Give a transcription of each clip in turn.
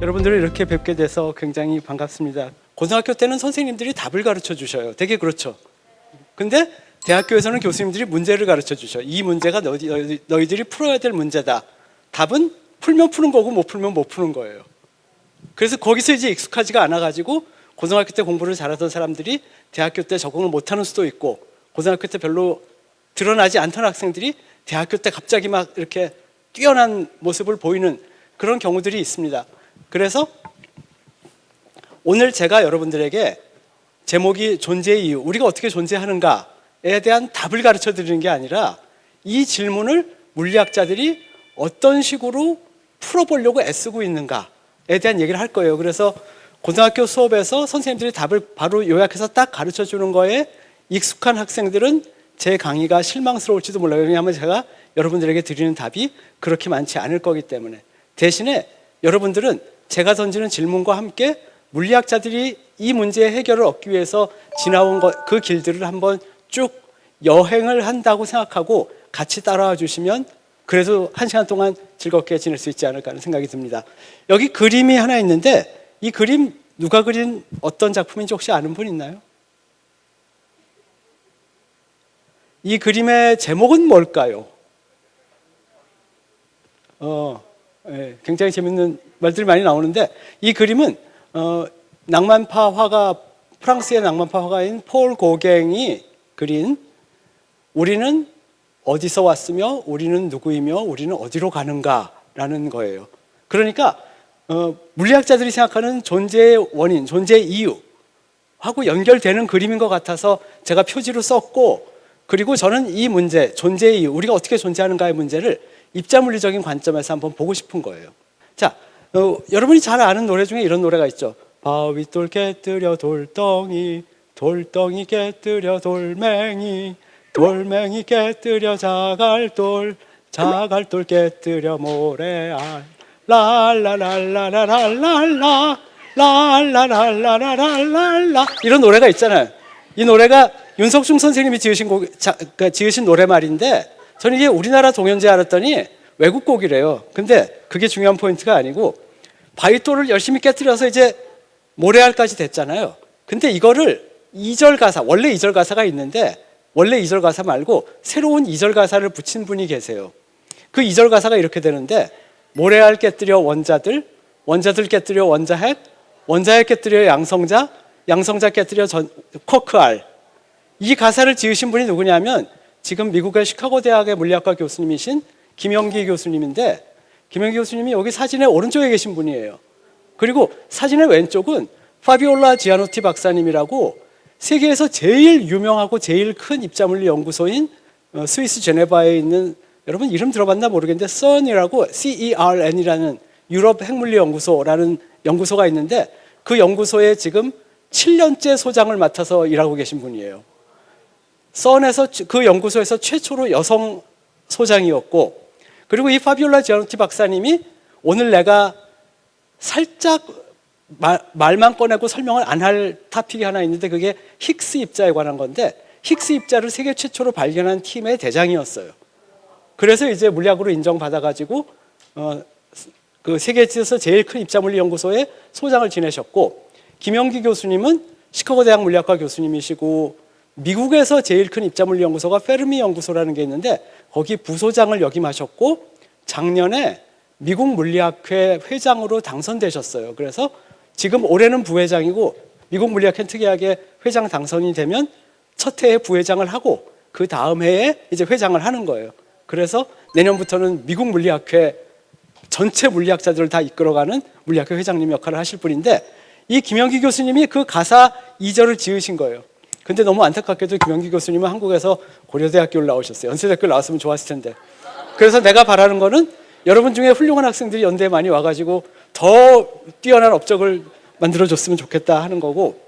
여러분들을 이렇게 뵙게 돼서 굉장히 반갑습니다. 고등학교 때는 선생님들이 답을 가르쳐 주셔요. 되게 그렇죠. 근데 대학교에서는 교수님들이 문제를 가르쳐 주셔. 이 문제가 너희들이 풀어야 될 문제다. 답은 풀면 푸는 거고 못 풀면 못 푸는 거예요. 그래서 거기서 이제 익숙하지가 않아가지고 고등학교 때 공부를 잘하던 사람들이 대학교 때 적응을 못하는 수도 있고, 고등학교 때 별로 드러나지 않던 학생들이 대학교 때 갑자기 막 이렇게 뛰어난 모습을 보이는 그런 경우들이 있습니다. 그래서 오늘 제가 여러분들에게 제목이 존재의 이유, 우리가 어떻게 존재하는가에 대한 답을 가르쳐 드리는 게 아니라 이 질문을 물리학자들이 어떤 식으로 풀어보려고 애쓰고 있는가에 대한 얘기를 할 거예요. 그래서 고등학교 수업에서 선생님들이 답을 바로 요약해서 딱 가르쳐 주는 거에 익숙한 학생들은 제 강의가 실망스러울지도 몰라요. 왜냐하면 제가 여러분들에게 드리는 답이 그렇게 많지 않을 거기 때문에. 대신에 여러분들은 제가 던지는 질문과 함께 물리학자들이 이 문제의 해결을 얻기 위해서 지나온 그 길들을 한번 쭉 여행을 한다고 생각하고 같이 따라와 주시면 그래도 한 시간 동안 즐겁게 지낼 수 있지 않을까 하는 생각이 듭니다. 여기 그림이 하나 있는데 이 그림 누가 그린 어떤 작품인지 혹시 아는 분 있나요? 이 그림의 제목은 뭘까요? 굉장히 재밌는 말들이 많이 나오는데 이 그림은 낭만파 화가, 프랑스의 낭만파 화가인 폴 고갱이 그린 우리는 어디서 왔으며 우리는 누구이며 우리는 어디로 가는가라는 거예요. 그러니까 물리학자들이 생각하는 존재의 원인, 존재의 이유하고 연결되는 그림인 것 같아서 제가 표지로 썼고, 그리고 저는 이 문제, 존재의 이유, 우리가 어떻게 존재하는가의 문제를 입자물리적인 관점에서 한번 보고 싶은 거예요. 자, 여러분이 잘 아는 노래 중에 이런 노래가 있죠. 바위돌 깨뜨려 돌덩이, 돌덩이 깨뜨려 돌멩이, 돌멩이 깨뜨려 자갈돌, 자갈돌 깨뜨려 모래알, 랄라랄라랄랄라, 랄라랄라랄랄라. 이런 노래가 있잖아요. 이 노래가 윤석중 선생님이 지으신 노래말인데 저는 이게 우리나라 동요인지 알았더니 외국 곡이래요. 근데 그게 중요한 포인트가 아니고 바위돌을 열심히 깨뜨려서 이제 모래알까지 됐잖아요. 근데 이거를 2절 가사, 원래 2절 가사가 있는데 원래 2절 가사 말고 새로운 2절 가사를 붙인 분이 계세요. 그 2절 가사가 이렇게 되는데 모래알 깨뜨려 원자들, 원자들 깨뜨려 원자핵, 원자핵 깨뜨려 양성자, 양성자 깨뜨려 쿼크알. 이 가사를 지으신 분이 누구냐면 지금 미국의 시카고 대학의 물리학과 교수님이신 김영기 교수님인데, 김영기 교수님이 여기 사진의 오른쪽에 계신 분이에요. 그리고 사진의 왼쪽은 파비올라 지아노티 박사님이라고 세계에서 제일 유명하고 제일 큰 입자물리 연구소인 스위스 제네바에 있는, 여러분 이름 들어봤나 모르겠는데 CERN이라고 CERN이라는 유럽 핵물리 연구소라는 연구소가 있는데 그 연구소에 지금 7년째 소장을 맡아서 일하고 계신 분이에요. CERN에서 그 연구소에서 최초로 여성 소장이었고, 그리고 이 파비올라 지아노티 박사님이 오늘 내가 살짝 말만 꺼내고 설명을 안 할 토픽이 하나 있는데 그게 힉스 입자에 관한 건데, 힉스 입자를 세계 최초로 발견한 팀의 대장이었어요. 그래서 이제 물리학으로 인정받아가지고 그 세계에서 제일 큰 입자물리 연구소에 소장을 지내셨고, 김영기 교수님은 시카고 대학 물리학과 교수님이시고 미국에서 제일 큰 입자물리 연구소가 페르미 연구소라는 게 있는데 거기 부소장을 역임하셨고 작년에 미국 물리학회 회장으로 당선되셨어요. 그래서 지금 올해는 부회장이고 미국 물리학회 특이하게 회장 당선이 되면 첫 해에 부회장을 하고 그 다음 해에 이제 회장을 하는 거예요. 그래서 내년부터는 미국 물리학회 전체 물리학자들을 다 이끌어가는 물리학회 회장님 역할을 하실 분인데, 이 김영기 교수님이 그 가사 2절을 지으신 거예요. 근데 너무 안타깝게도 김영기 교수님은 한국에서 고려대학교를 나오셨어요. 연세대학교를 나왔으면 좋았을 텐데. 그래서 내가 바라는 거는 여러분 중에 훌륭한 학생들이 연대에 많이 와가지고 더 뛰어난 업적을 만들어줬으면 좋겠다 하는 거고,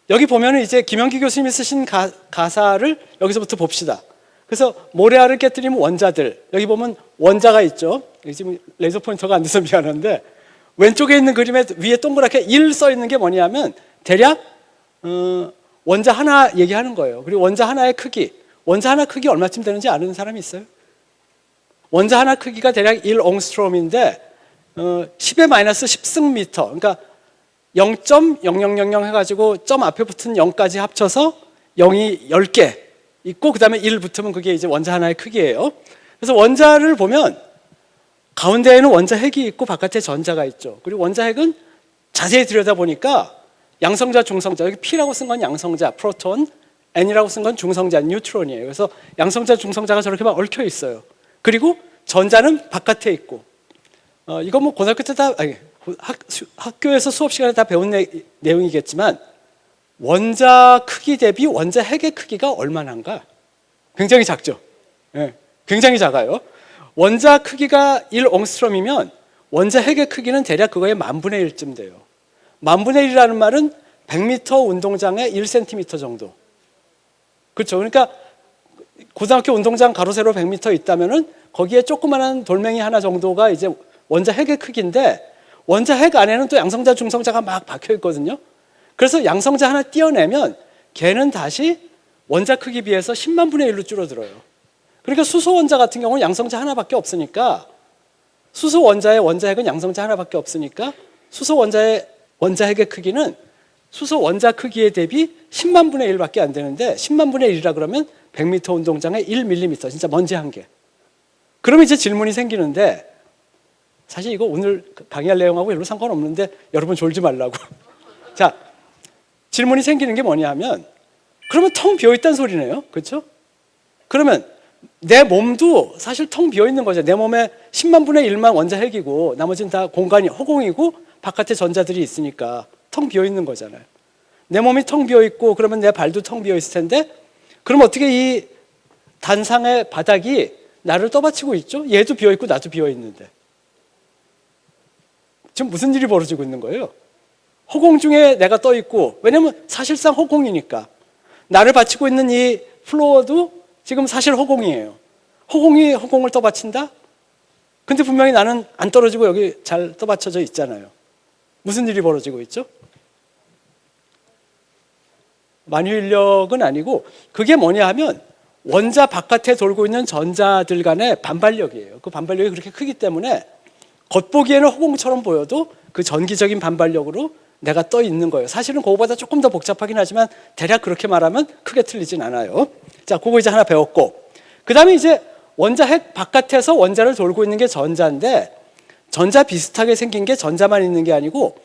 여기 보면은 이제 김영기 교수님이 쓰신 가사를 여기서부터 봅시다. 그래서 모래알을 깨뜨리면 원자들, 여기 보면 원자가 있죠. 지금 레이저 포인터가 안 돼서 미안한데 왼쪽에 있는 그림에 위에 동그랗게 1 써 있는 게 뭐냐면 대략 원자 하나 얘기하는 거예요. 그리고 원자 하나의 크기, 원자 하나 크기 얼마쯤 되는지 아는 사람이 있어요? 원자 하나 크기가 대략 1옹스트롬인데 10의 마이너스 10승 미터, 그러니까 0.0000 해가지고 점 앞에 붙은 0까지 합쳐서 0이 10개 있고 그 다음에 1 붙으면 그게 이제 원자 하나의 크기예요. 그래서 원자를 보면 가운데에는 원자 핵이 있고 바깥에 전자가 있죠. 그리고 원자 핵은 자세히 들여다보니까 양성자, 중성자, 여기 P라고 쓴 건 양성자, 프로톤, N이라고 쓴 건 중성자, 뉴트론이에요. 그래서 양성자, 중성자가 저렇게 막 얽혀 있어요. 그리고 전자는 바깥에 있고, 이건 뭐 고등학교 때 다, 학교에서 수업 시간에 다 배운 내용이겠지만, 원자 크기 대비 원자 핵의 크기가 얼마나인가? 굉장히 작죠. 네, 굉장히 작아요. 원자 크기가 1옹스트럼이면 원자 핵의 크기는 대략 그거의 10,000분의 1쯤 돼요. 10,000분의 1이라는 말은 100m 운동장의 1cm 정도. 그렇죠. 그러니까 고등학교 운동장 가로 세로 100m 있다면은 거기에 조그마한 돌멩이 하나 정도가 이제 원자 핵의 크기인데, 원자 핵 안에는 또 양성자, 중성자가 막 박혀 있거든요. 그래서 양성자 하나 띄어내면 걔는 다시 원자 크기 비해서 10만 분의 1로 줄어들어요. 그러니까 수소 원자 같은 경우는 양성자 하나밖에 없으니까, 수소 원자의 원자 핵은 양성자 하나밖에 없으니까 수소 원자의 원자 핵의 크기는 수소 원자 크기에 대비 10만 분의 1밖에 안 되는데, 10만 분의 1이라 그러면 100m 운동장에 1mm, 진짜 먼지 한 개. 그러면 이제 질문이 생기는데, 사실 이거 오늘 강의할 내용하고 별로 상관없는데 여러분 졸지 말라고. 자, 질문이 생기는 게 뭐냐 하면, 그러면 텅 비어있다는 소리네요. 그렇죠? 그러면 내 몸도 사실 텅 비어있는 거죠. 내 몸에 10만 분의 1만 원자 핵이고 나머지는 다 공간이 허공이고 바깥에 전자들이 있으니까 텅 비어있는 거잖아요. 내 몸이 텅 비어있고 그러면 내 발도 텅 비어있을 텐데, 그럼 어떻게 이 단상의 바닥이 나를 떠받치고 있죠? 얘도 비어있고 나도 비어있는데 지금 무슨 일이 벌어지고 있는 거예요? 허공 중에 내가 떠 있고, 왜냐면 사실상 허공이니까. 나를 받치고 있는 이 플로어도 지금 사실 허공이에요. 허공이 허공을 떠받친다? 근데 분명히 나는 안 떨어지고 여기 잘 떠받쳐져 있잖아요. 무슨 일이 벌어지고 있죠? 만유인력은 아니고, 그게 뭐냐 하면 원자 바깥에 돌고 있는 전자들 간의 반발력이에요. 그 반발력이 그렇게 크기 때문에 겉보기에는 허공처럼 보여도 그 전기적인 반발력으로 내가 떠 있는 거예요. 사실은 그거보다 조금 더 복잡하긴 하지만 대략 그렇게 말하면 크게 틀리진 않아요. 자, 그거 이제 하나 배웠고, 그 다음에 이제 원자 핵 바깥에서 원자를 돌고 있는 게 전자인데, 전자 비슷하게 생긴 게 전자만 있는 게 아니고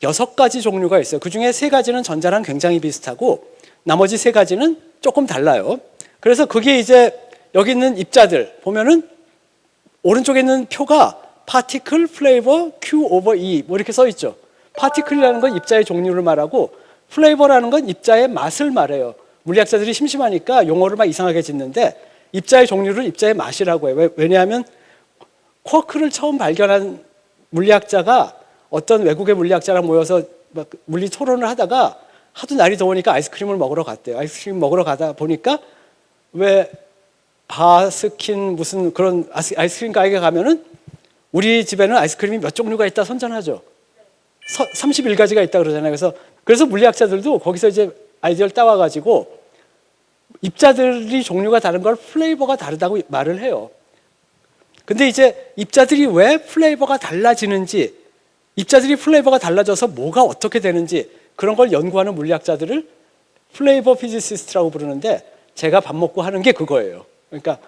6가지 종류가 있어요. 그 중에 3가지는 전자랑 굉장히 비슷하고 나머지 3가지는 조금 달라요. 그래서 그게 이제 여기 있는 입자들 보면은 오른쪽에 있는 표가 particle, flavor, Q over E 뭐 이렇게 써 있죠. particle이라는 건 입자의 종류를 말하고, flavor라는 건 입자의 맛을 말해요. 물리학자들이 심심하니까 용어를 막 이상하게 짓는데 입자의 종류를 입자의 맛이라고 해요. 왜냐하면 쿼크를 처음 발견한 물리학자가 어떤 외국의 물리학자랑 모여서 막 물리 토론을 하다가 하도 날이 더우니까 아이스크림을 먹으러 갔대요. 아이스크림 먹으러 가다 보니까 왜 바스킨 무슨 그런 아이스크림 가게에 가면은 우리 집에는 아이스크림이 몇 종류가 있다 선전하죠. 31가지가 있다 그러잖아요. 그래서 물리학자들도 거기서 이제 아이디어를 따와가지고 입자들이 종류가 다른 걸 플레이버가 다르다고 말을 해요. 근데 이제 입자들이 왜 플레이버가 달라지는지, 입자들이 플레이버가 달라져서 뭐가 어떻게 되는지 그런 걸 연구하는 물리학자들을 플레이버 피지시스트라고 부르는데, 제가 밥 먹고 하는 게 그거예요. 그러니까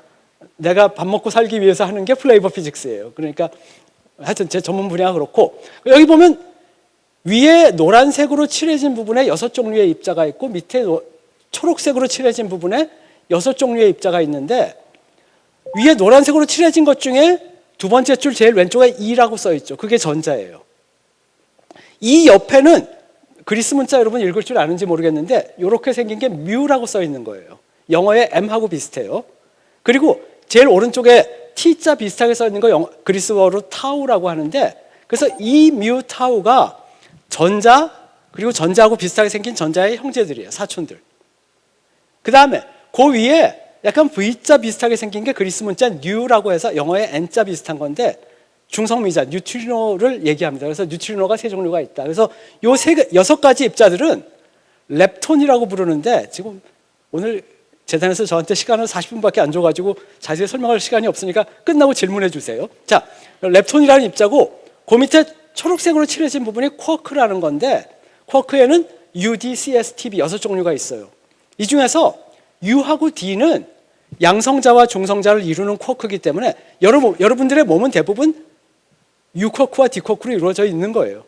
내가 밥 먹고 살기 위해서 하는 게 플레이버 피직스예요. 그러니까 하여튼 제 전문 분야가 그렇고, 여기 보면 위에 노란색으로 칠해진 부분에 6종류의 입자가 있고 밑에 초록색으로 칠해진 부분에 6종류의 입자가 있는데, 위에 노란색으로 칠해진 것 중에 두 번째 줄 제일 왼쪽에 E라고 써 있죠. 그게 전자예요. 이 옆에는 그리스 문자 여러분 읽을 줄 아는지 모르겠는데 이렇게 생긴 게 뮤라고 써 있는 거예요. 영어의 M하고 비슷해요. 그리고 제일 오른쪽에 T자 비슷하게 써 있는 거 그리스어로 타우라고 하는데, 그래서 이 뮤 타우가 전자, 그리고 전자하고 비슷하게 생긴 전자의 형제들이에요. 사촌들. 그 다음에 그 위에 약간 V자 비슷하게 생긴 게 그리스 문자 뉴라고 해서 영어의 N자 비슷한 건데 중성미자, 뉴트리노를 얘기합니다. 그래서 뉴트리노가 3종류가 있다. 그래서 요 6가지 입자들은 렙톤이라고 부르는데, 지금 오늘 재단에서 저한테 시간을 40분밖에 안 줘가지고 자세히 설명할 시간이 없으니까 끝나고 질문해 주세요. 자, 렙톤이라는 입자고 그 밑에 초록색으로 칠해진 부분이 쿼크라는 건데 쿼크에는 UD, CS, TB 6종류가 있어요. 이 중에서 U하고 D는 양성자와 중성자를 이루는 쿼크이기 때문에 여러분들의 몸은 대부분 U 쿼크와 D 쿼크로 이루어져 있는 거예요.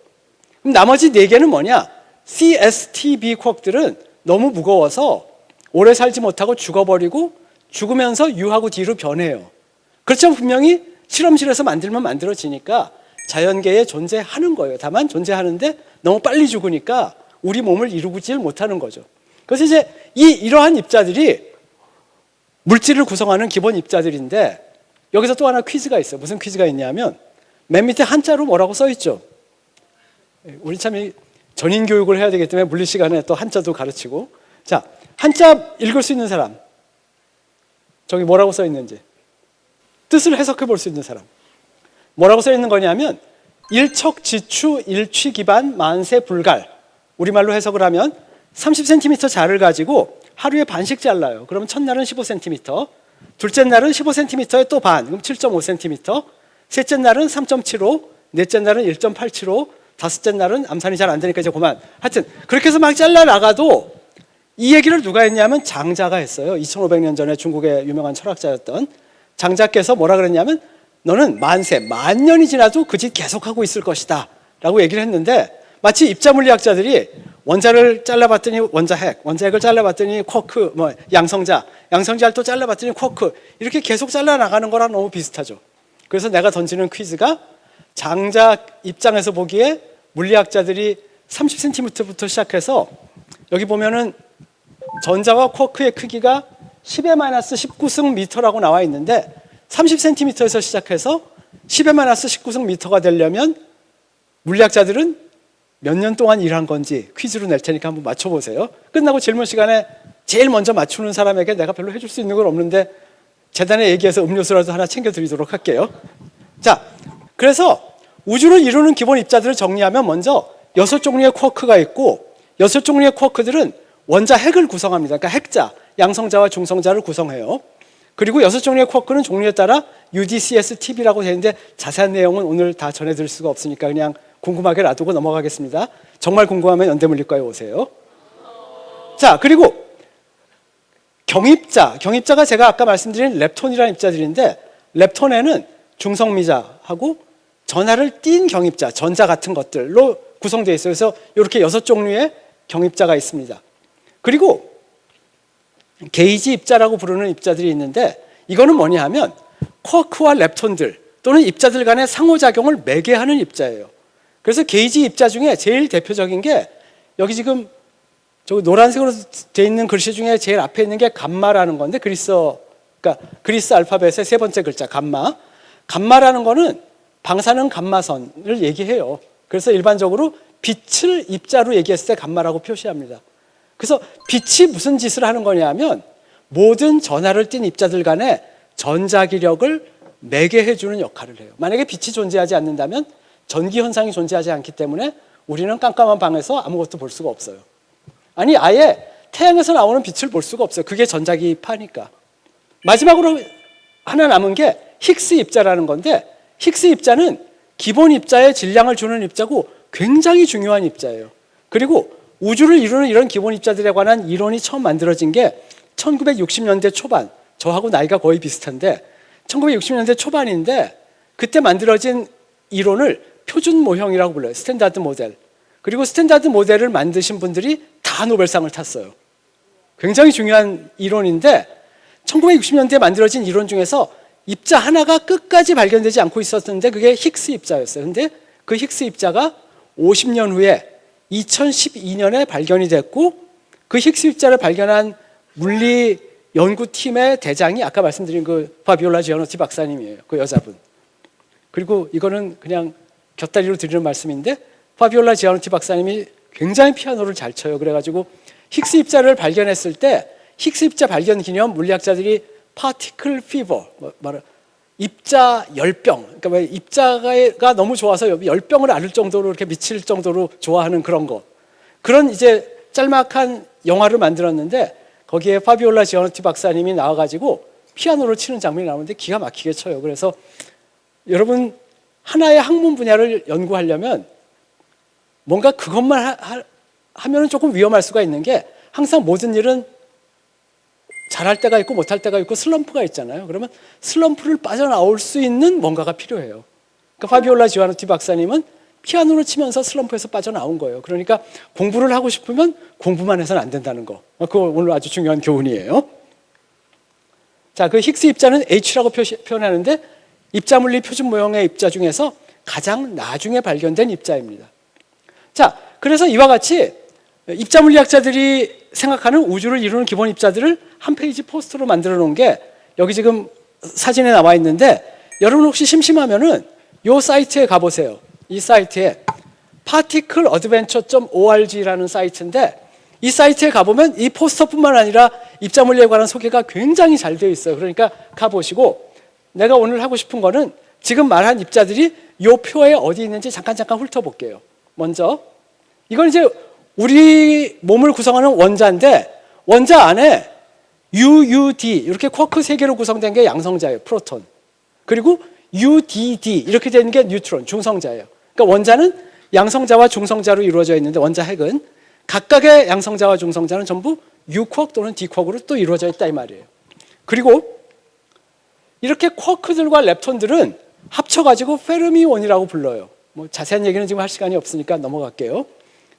그럼 나머지 4개는 뭐냐? CS, TB 쿼크들은 너무 무거워서 오래 살지 못하고 죽어버리고 죽으면서 U하고 D로 변해요. 그렇지만 분명히 실험실에서 만들면 만들어지니까 자연계에 존재하는 거예요. 다만 존재하는데 너무 빨리 죽으니까 우리 몸을 이루질 못하는 거죠. 그래서 이제 이러한 입자들이 물질을 구성하는 기본 입자들인데 여기서 또 하나 퀴즈가 있어요. 무슨 퀴즈가 있냐면 맨 밑에 한자로 뭐라고 써 있죠? 우리 참 전인 교육을 해야 되기 때문에 물리 시간에 또 한자도 가르치고. 자, 한자 읽을 수 있는 사람. 저기 뭐라고 써 있는지. 뜻을 해석해 볼 수 있는 사람. 뭐라고 써 있는 거냐면 일척지추 일취기반 만세 불갈. 우리말로 해석을 하면 30cm 자를 가지고 하루에 반씩 잘라요. 그러면 첫날은 15cm, 둘째 날은 15cm에 또 반, 그럼 7.5cm, 셋째 날은 3.75, 넷째 날은 1.875, 다섯째 날은 암산이 잘 안 되니까 이제 그만. 하여튼 그렇게 해서 막 잘라 나가도 이 얘기를 누가 했냐면 장자가 했어요. 2500년 전에 중국의 유명한 철학자였던 장자께서 뭐라 그랬냐면 너는 만 년이 지나도 그 짓 계속하고 있을 것이다 라고 얘기를 했는데 마치 입자물리학자들이 원자를 잘라봤더니 원자핵, 원자핵을 잘라봤더니 쿼크, 양성자를 또 잘라봤더니 쿼크 이렇게 계속 잘라나가는 거랑 너무 비슷하죠. 그래서 내가 던지는 퀴즈가 장자 입장에서 보기에 물리학자들이 30cm부터 시작해서 여기 보면은 전자와 쿼크의 크기가 10의 마이너스 19승 미터라고 나와 있는데 30cm에서 시작해서 10의 마이너스 19승 미터가 되려면 물리학자들은 몇 년 동안 일한 건지 퀴즈로 낼 테니까 한번 맞춰보세요. 끝나고 질문 시간에 제일 먼저 맞추는 사람에게 내가 별로 해줄 수 있는 건 없는데 재단에 얘기해서 음료수라도 하나 챙겨드리도록 할게요. 자, 그래서 우주를 이루는 기본 입자들을 정리하면 먼저 6종류의 쿼크가 있고 6종류의 쿼크들은 원자 핵을 구성합니다. 그러니까 핵자, 양성자와 중성자를 구성해요. 그리고 6종류의 쿼크는 종류에 따라 UDCS, TB라고 되어 있는데 자세한 내용은 오늘 다 전해드릴 수가 없으니까 그냥 궁금하게 놔두고 넘어가겠습니다. 정말 궁금하면 연대물리과에 오세요. 자, 그리고 경입자가 제가 아까 말씀드린 렙톤이라는 입자들인데 렙톤에는 중성미자하고 전하를 띤 경입자, 전자 같은 것들로 구성되어 있어요. 그래서 이렇게 6종류의 경입자가 있습니다. 그리고 게이지 입자라고 부르는 입자들이 있는데 이거는 뭐냐 하면 쿼크와 렙톤들 또는 입자들 간의 상호작용을 매개하는 입자예요. 그래서 게이지 입자 중에 제일 대표적인 게 여기 지금 저 노란색으로 되어 있는 글씨 중에 제일 앞에 있는 게 감마라는 건데 그러니까 그리스 알파벳의 세 번째 글자 감마. 감마라는 거는 방사능 감마선을 얘기해요. 그래서 일반적으로 빛을 입자로 얘기했을 때 감마라고 표시합니다. 그래서 빛이 무슨 짓을 하는 거냐면 모든 전하를 띤 입자들 간에 전자기력을 매개해주는 역할을 해요. 만약에 빛이 존재하지 않는다면 전기 현상이 존재하지 않기 때문에 우리는 깜깜한 방에서 아무것도 볼 수가 없어요. 아니 아예 태양에서 나오는 빛을 볼 수가 없어요. 그게 전자기파니까. 마지막으로 하나 남은 게 힉스 입자라는 건데 힉스 입자는 기본 입자의 질량을 주는 입자고 굉장히 중요한 입자예요. 그리고 우주를 이루는 이런 기본 입자들에 관한 이론이 처음 만들어진 게 1960년대 초반, 저하고 나이가 거의 비슷한데 1960년대 초반인데 그때 만들어진 이론을 표준 모형이라고 불러요. 스탠다드 모델. 그리고 스탠다드 모델을 만드신 분들이 다 노벨상을 탔어요. 굉장히 중요한 이론인데 1960년대에 만들어진 이론 중에서 입자 하나가 끝까지 발견되지 않고 있었는데 그게 힉스 입자였어요. 근데 그 힉스 입자가 50년 후에 2012년에 발견이 됐고 그 힉스 입자를 발견한 물리 연구팀의 대장이 아까 말씀드린 그 파비올라 지아노티 박사님이에요. 그 여자분. 그리고 이거는 그냥 곁다리로 드리는 말씀인데 파비올라 지아노티 박사님이 굉장히 피아노를 잘 쳐요. 그래가지고 힉스 입자를 발견했을 때 힉스 입자 발견 기념 물리학자들이 파티클 피버, 입자 열병, 그러니까 입자가 너무 좋아서 열병을 앓을 정도로 이렇게 미칠 정도로 좋아하는 그런 거. 그런 이제 짤막한 영화를 만들었는데 거기에 파비올라 지아노티 박사님이 나와가지고 피아노를 치는 장면이 나오는데 기가 막히게 쳐요. 그래서 여러분 하나의 학문 분야를 연구하려면 뭔가 그것만 하면 조금 위험할 수가 있는 게 항상 모든 일은 잘할 때가 있고 못할 때가 있고 슬럼프가 있잖아요. 그러면 슬럼프를 빠져나올 수 있는 뭔가가 필요해요. 그러니까 파비올라 지와노티 박사님은 피아노를 치면서 슬럼프에서 빠져나온 거예요. 그러니까 공부를 하고 싶으면 공부만 해서는 안 된다는 거. 그거 오늘 아주 중요한 교훈이에요. 자, 그 힉스 입자는 H라고 표현하는데 입자물리 표준 모형의 입자 중에서 가장 나중에 발견된 입자입니다. 자, 그래서 이와 같이 입자물리학자들이 생각하는 우주를 이루는 기본 입자들을 한 페이지 포스터로 만들어 놓은 게 여기 지금 사진에 나와 있는데, 여러분 혹시 심심하면은 이 사이트에 가보세요. 이 사이트에 particleadventure.org라는 사이트인데, 이 사이트에 가보면 이 포스터뿐만 아니라 입자물리에 관한 소개가 굉장히 잘 되어 있어요. 그러니까 가보시고, 내가 오늘 하고 싶은 거는 지금 말한 입자들이 이 표에 어디 있는지 잠깐 훑어볼게요. 먼저 이건 이제 우리 몸을 구성하는 원자인데, 원자 안에 UUD 이렇게 쿼크 3개로 구성된 게 양성자예요. 프로톤. 그리고 UDD 이렇게 되는 게 뉴트론, 중성자예요. 그러니까 원자는 양성자와 중성자로 이루어져 있는데, 원자 핵은 각각의 양성자와 중성자는 전부 U쿼크 또는 D쿼크로 또 이루어져 있다 이 말이에요. 그리고 이렇게 쿼크들과 렙톤들은 합쳐가지고 페르미온이라고 불러요. 뭐 자세한 얘기는 지금 할 시간이 없으니까 넘어갈게요.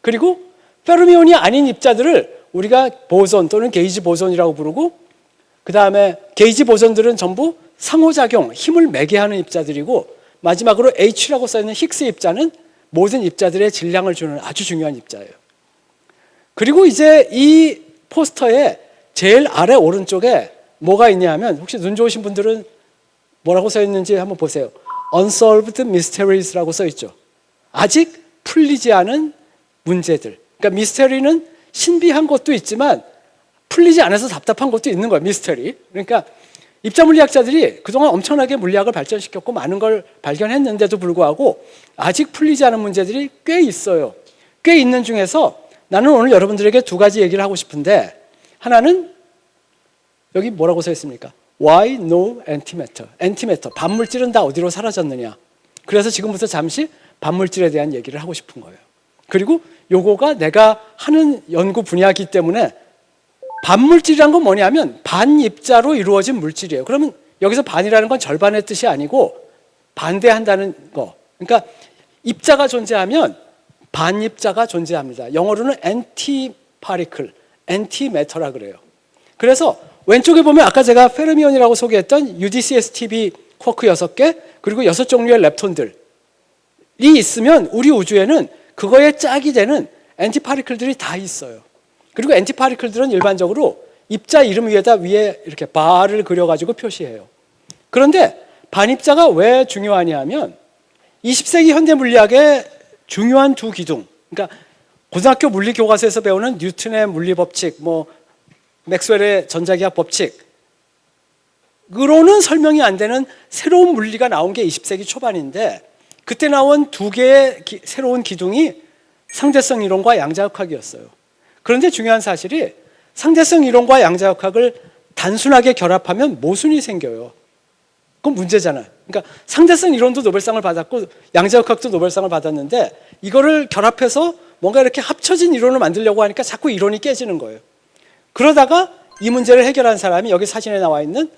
그리고 페르미온이 아닌 입자들을 우리가 보존 또는 게이지 보존이라고 부르고, 그 다음에 게이지 보존들은 전부 상호작용, 힘을 매개하는 입자들이고, 마지막으로 H라고 써있는 힉스 입자는 모든 입자들의 질량을 주는 아주 중요한 입자예요. 그리고 이제 이 포스터의 제일 아래 오른쪽에 뭐가 있냐 하면, 혹시 눈 좋으신 분들은 뭐라고 써있는지 한번 보세요. Unsolved Mysteries라고 써있죠. 아직 풀리지 않은 문제들. 그러니까 미스테리는 신비한 것도 있지만 풀리지 않아서 답답한 것도 있는 거예요. 미스테리. 그러니까 입자물리학자들이 그동안 엄청나게 물리학을 발전시켰고 많은 걸 발견했는데도 불구하고 아직 풀리지 않은 문제들이 꽤 있어요. 꽤 있는 중에서 나는 오늘 여러분들에게 2가지 얘기를 하고 싶은데, 하나는 여기 뭐라고 써 있습니까? Why no antimatter? antimatter, 반물질은 다 어디로 사라졌느냐. 그래서 지금부터 잠시 반물질에 대한 얘기를 하고 싶은 거예요. 그리고 요거가 내가 하는 연구 분야이기 때문에, 반물질이란 건 뭐냐면 반입자로 이루어진 물질이에요. 그러면 여기서 반이라는 건 절반의 뜻이 아니고 반대한다는 거. 그러니까 입자가 존재하면 반입자가 존재합니다. 영어로는 antiparticle, antimatter라 그래요. 그래서 왼쪽에 보면 아까 제가 페르미온이라고 소개했던 UDCSTB 쿼크 6개, 그리고 6종류의 렙톤들이 있으면 우리 우주에는 그거에 짝이 되는 엔티파리클들이 다 있어요. 그리고 엔티파리클들은 일반적으로 입자 이름 위에다 위에 이렇게 바를 그려가지고 표시해요. 그런데 반입자가 왜 중요하냐 하면 20세기 현대 물리학의 중요한 2 기둥, 그러니까 고등학교 물리 교과서에서 배우는 뉴턴의 물리 법칙, 뭐 맥스웰의 전자기학 법칙으로는 설명이 안 되는 새로운 물리가 나온 게 20세기 초반인데, 그때 나온 2개의 새로운 기둥이 상대성 이론과 양자역학이었어요. 그런데 중요한 사실이 상대성 이론과 양자역학을 단순하게 결합하면 모순이 생겨요. 그건 문제잖아요. 그러니까 상대성 이론도 노벨상을 받았고 양자역학도 노벨상을 받았는데, 이거를 결합해서 뭔가 이렇게 합쳐진 이론을 만들려고 하니까 자꾸 이론이 깨지는 거예요. 그러다가 이 문제를 해결한 사람이 여기 사진에 나와 있는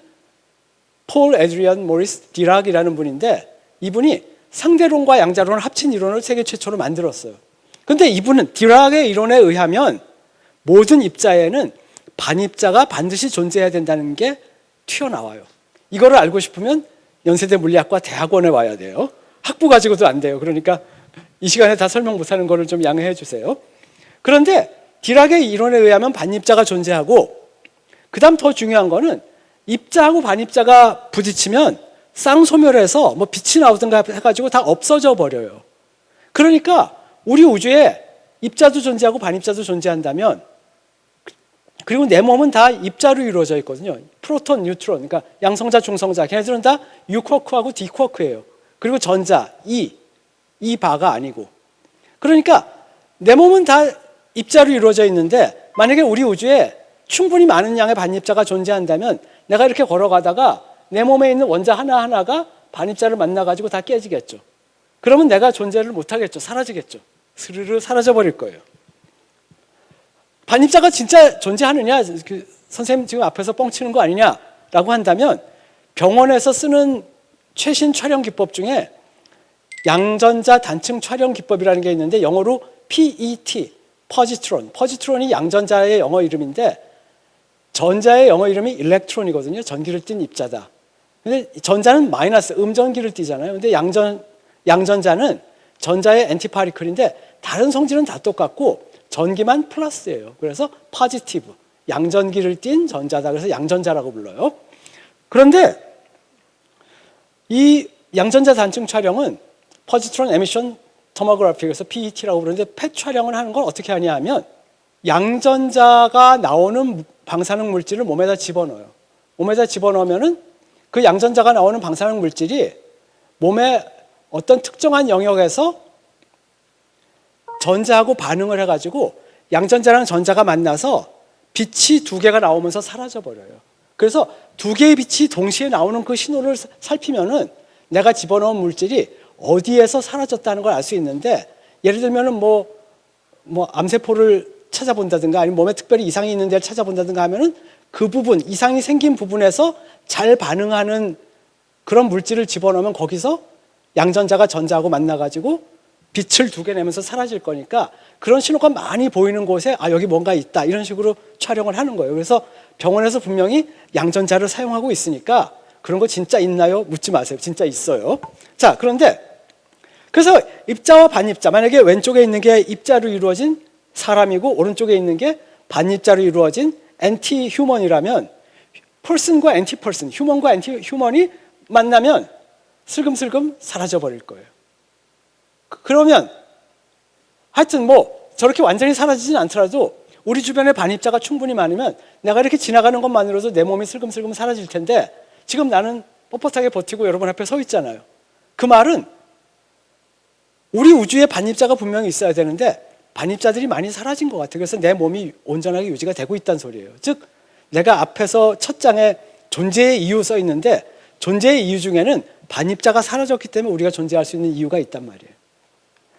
폴 에드리안 모리스 디락이라는 분인데, 이분이 상대론과 양자론을 합친 이론을 세계 최초로 만들었어요. 그런데 이분은 디락의 이론에 의하면 모든 입자에는 반입자가 반드시 존재해야 된다는 게 튀어나와요. 이거를 알고 싶으면 연세대 물리학과 대학원에 와야 돼요. 학부 가지고도 안 돼요. 그러니까 이 시간에 다 설명 못하는 거를 좀 양해해 주세요. 그런데 디락의 이론에 의하면 반입자가 존재하고, 그 다음 더 중요한 거는 입자하고 반입자가 부딪히면 쌍소멸해서 뭐 빛이 나오든가 해가지고 다 없어져 버려요. 그러니까 우리 우주에 입자도 존재하고 반입자도 존재한다면, 그리고 내 몸은 다 입자로 이루어져 있거든요. 프로톤, 뉴트론, 그러니까 양성자, 중성자, 걔네들은 다 U쿼크하고 D쿼크예요. 그리고 전자, 이 바가 아니고. 그러니까 내 몸은 다 입자로 이루어져 있는데, 만약에 우리 우주에 충분히 많은 양의 반입자가 존재한다면 내가 이렇게 걸어가다가 내 몸에 있는 원자 하나하나가 반입자를 만나가지고 다 깨지겠죠. 그러면 내가 존재를 못하겠죠. 사라지겠죠. 스르르 사라져버릴 거예요. 반입자가 진짜 존재하느냐, 선생님 지금 앞에서 뻥치는 거 아니냐라고 한다면 병원에서 쓰는 최신 촬영 기법 중에 양전자 단층 촬영 기법이라는 게 있는데 영어로 PET, 퍼지트론이 양전자의 영어 이름인데 전자의 영어 이름이 일렉트론이거든요. 전기를 띤 입자다. 근데 전자는 마이너스, 음전기를 띠잖아요. 근데 양전자는 전자의 엔티파리클인데 다른 성질은 다 똑같고 전기만 플러스예요. 그래서 포지티브, 양전기를 띤 전자다. 그래서 양전자라고 불러요. 그런데 이 양전자 단층 촬영은 포지트론 에미션 토모그래피, 그래서 PET라고 부르는데 펫 촬영을 하는 건 어떻게 하냐 하면 양전자가 나오는 방사능 물질을 몸에다 집어넣어요. 몸에다 집어넣으면은 그 양전자가 나오는 방사능 물질이 몸의 어떤 특정한 영역에서 전자하고 반응을 해가지고 양전자랑 전자가 만나서 빛이 두 개가 나오면서 사라져버려요. 그래서 두 개의 빛이 동시에 나오는 그 신호를 살피면은 내가 집어넣은 물질이 어디에서 사라졌다는 걸 알 수 있는데, 예를 들면은 뭐 암세포를 찾아본다든가 아니면 몸에 특별히 이상이 있는 데를 찾아본다든가 하면은 그 부분, 이상이 생긴 부분에서 잘 반응하는 그런 물질을 집어넣으면 거기서 양전자가 전자하고 만나가지고 빛을 두 개 내면서 사라질 거니까 그런 신호가 많이 보이는 곳에 여기 뭔가 있다 이런 식으로 촬영을 하는 거예요. 그래서 병원에서 분명히 양전자를 사용하고 있으니까 그런 거 진짜 있나요? 묻지 마세요. 진짜 있어요. 자, 그런데 그래서 입자와 반입자, 만약에 왼쪽에 있는 게 입자로 이루어진 사람이고 오른쪽에 있는 게 반입자로 이루어진 엔티 휴먼이라면 펄슨과 엔티 펄슨, 휴먼과 엔티 휴먼이 만나면 슬금슬금 사라져 버릴 거예요. 그러면 하여튼 뭐 저렇게 완전히 사라지진 않더라도 우리 주변에 반입자가 충분히 많으면 내가 이렇게 지나가는 것만으로도 내 몸이 슬금슬금 사라질 텐데 지금 나는 뻣뻣하게 버티고 여러분 앞에 서 있잖아요. 그 말은 우리 우주에 반입자가 분명히 있어야 되는데 반입자들이 많이 사라진 것 같아요. 그래서 내 몸이 온전하게 유지가 되고 있다는 소리예요. 즉 내가 앞에서 첫 장에 존재의 이유 써 있는데 존재의 이유 중에는 반입자가 사라졌기 때문에 우리가 존재할 수 있는 이유가 있단 말이에요.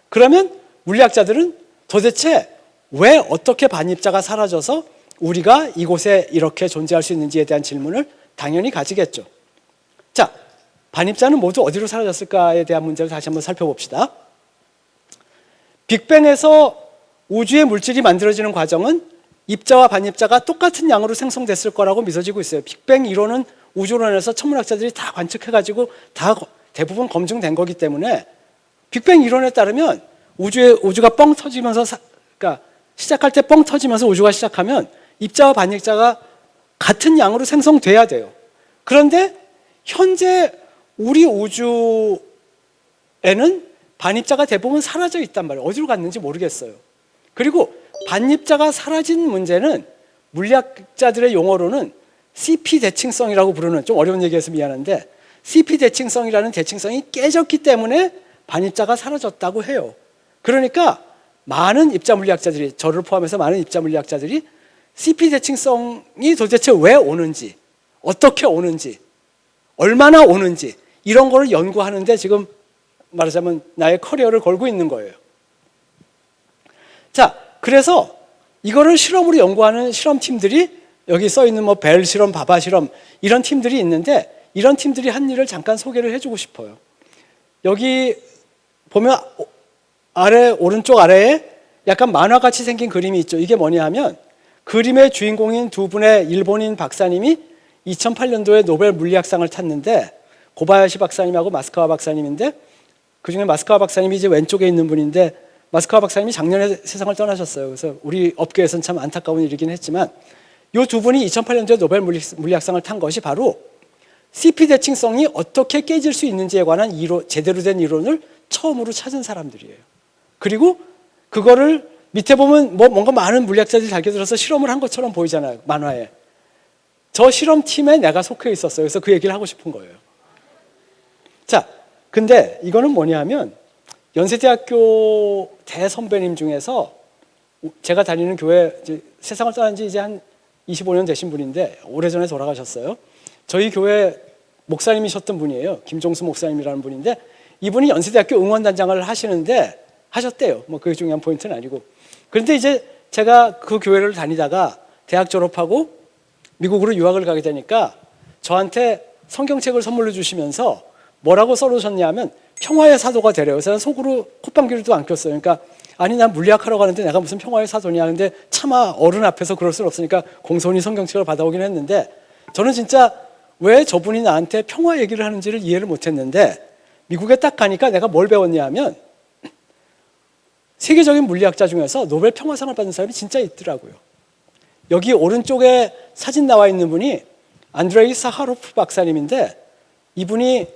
그러면 물리학자들은 도대체 왜 어떻게 반입자가 사라져서 우리가 이곳에 이렇게 존재할 수 있는지에 대한 질문을 당연히 가지겠죠. 자, 반입자는 모두 어디로 사라졌을까에 대한 문제를 다시 한번 살펴봅시다. 빅뱅에서 우주의 물질이 만들어지는 과정은 입자와 반입자가 똑같은 양으로 생성됐을 거라고 믿어지고 있어요. 빅뱅 이론은 우주론에서 천문학자들이 다 관측해가지고 다 대부분 검증된 거기 때문에 빅뱅 이론에 따르면 우주가 뻥 터지면서 그러니까 시작할 때 뻥 터지면서 우주가 시작하면 입자와 반입자가 같은 양으로 생성돼야 돼요. 그런데 현재 우리 우주에는 반입자가 대부분 사라져 있단 말이에요. 어디로 갔는지 모르겠어요. 그리고 반입자가 사라진 문제는 물리학자들의 용어로는 CP 대칭성이라고 부르는, 좀 어려운 얘기해서 미안한데 CP 대칭성이라는 대칭성이 깨졌기 때문에 반입자가 사라졌다고 해요. 그러니까 많은 입자 물리학자들이, 저를 포함해서 많은 입자 물리학자들이 CP 대칭성이 도대체 왜 오는지, 어떻게 오는지, 얼마나 오는지 이런 거를 연구하는데 지금 말하자면 나의 커리어를 걸고 있는 거예요. 자, 그래서 이거를 실험으로 연구하는 실험팀들이 여기 써 있는 뭐 벨 실험, 바바 실험 이런 팀들이 있는데 이런 팀들이 한 일을 잠깐 소개를 해주고 싶어요. 여기 보면 오른쪽 아래에 약간 만화같이 생긴 그림이 있죠. 이게 뭐냐 하면 그림의 주인공인 두 분의 일본인 박사님이 2008년도에 노벨 물리학상을 탔는데 고바야시 박사님하고 마스카와 박사님인데 그중에 마스카와 박사님이 이제 왼쪽에 있는 분인데 마스카와 박사님이 작년에 세상을 떠나셨어요. 그래서 우리 업계에서는 참 안타까운 일이긴 했지만 이 두 분이 2008년도에 노벨 물리학상을 탄 것이 바로 CP 대칭성이 어떻게 깨질 수 있는지에 관한 제대로 된 이론을 처음으로 찾은 사람들이에요. 그리고 그거를 밑에 보면 뭔가 많은 물리학자들이 달겨들어서 실험을 한 것처럼 보이잖아요. 만화에. 저 실험팀에 내가 속해 있었어요. 그래서 그 얘기를 하고 싶은 거예요. 자, 근데 이거는 뭐냐 하면 연세대학교 대선배님 중에서 제가 다니는 교회, 세상을 떠난 지 이제 한 25년 되신 분인데 오래전에 돌아가셨어요. 저희 교회 목사님이셨던 분이에요. 김종수 목사님이라는 분인데 이분이 연세대학교 응원단장을 하셨대요. 뭐 그게 중요한 포인트는 아니고. 그런데 이제 제가 그 교회를 다니다가 대학 졸업하고 미국으로 유학을 가게 되니까 저한테 성경책을 선물로 주시면서 뭐라고 써놓으셨냐면 평화의 사도가 되래요. 그래서 속으로 콧방귀도 안 꼈어요. 그러니까 아니 난 물리학하러 가는데 내가 무슨 평화의 사도냐. 근데 차마 어른 앞에서 그럴 수는 없으니까 공손히 성경책을 받아오긴 했는데 저는 진짜 왜 저분이 나한테 평화 얘기를 하는지를 이해를 못했는데 미국에 딱 가니까 내가 뭘 배웠냐 하면 세계적인 물리학자 중에서 노벨 평화상을 받은 사람이 진짜 있더라고요. 여기 오른쪽에 사진 나와 있는 분이 안드레이 사하로프 박사님인데 이분이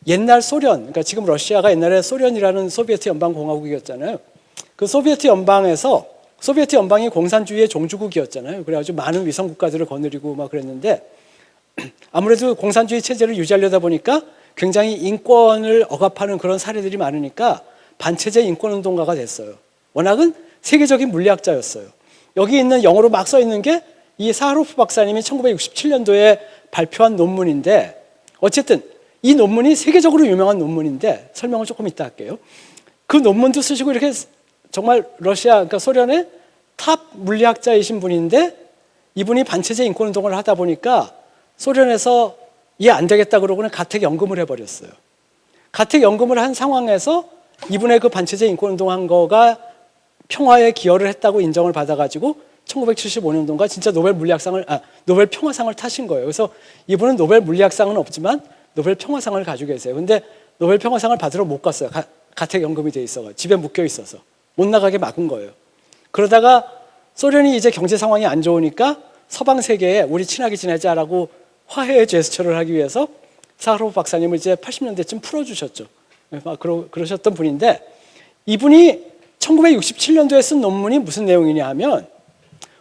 옛날 소련, 그러니까 지금 러시아가 옛날에 소련이라는 소비에트 연방공화국이었잖아요. 그 소비에트 연방이 공산주의의 종주국이었잖아요. 그래가지고 많은 위성 국가들을 거느리고 막 그랬는데 아무래도 공산주의 체제를 유지하려다 보니까 굉장히 인권을 억압하는 그런 사례들이 많으니까 반체제 인권운동가가 됐어요. 워낙은 세계적인 물리학자였어요. 여기 있는 영어로 막 써 있는 게 이 사하로프 박사님이 1967년도에 발표한 논문인데 어쨌든 이 논문이 세계적으로 유명한 논문인데 설명을 조금 이따 할게요. 그 논문도 쓰시고 이렇게 정말 러시아, 그러니까 소련의 탑 물리학자이신 분인데 이분이 반체제 인권운동을 하다 보니까 소련에서 이해 안 되겠다 그러고는 가택연금을 해버렸어요. 가택연금을 한 상황에서 이분의 그 반체제 인권운동한 거가 평화에 기여를 했다고 인정을 받아가지고 1975년도인가 진짜 노벨 평화상을 타신 거예요. 그래서 이분은 노벨 물리학상은 없지만 노벨 평화상을 가지고 계세요. 근데 노벨 평화상을 받으러 못 갔어요. 가택연금이 돼 있어서 집에 묶여 있어서 못 나가게 막은 거예요. 그러다가 소련이 이제 경제 상황이 안 좋으니까 서방 세계에 우리 친하게 지내자라고 화해의 제스처를 하기 위해서 사하로프 박사님을 이제 80년대쯤 풀어주셨죠. 그러셨던 분인데 이분이 1967년도에 쓴 논문이 무슨 내용이냐 하면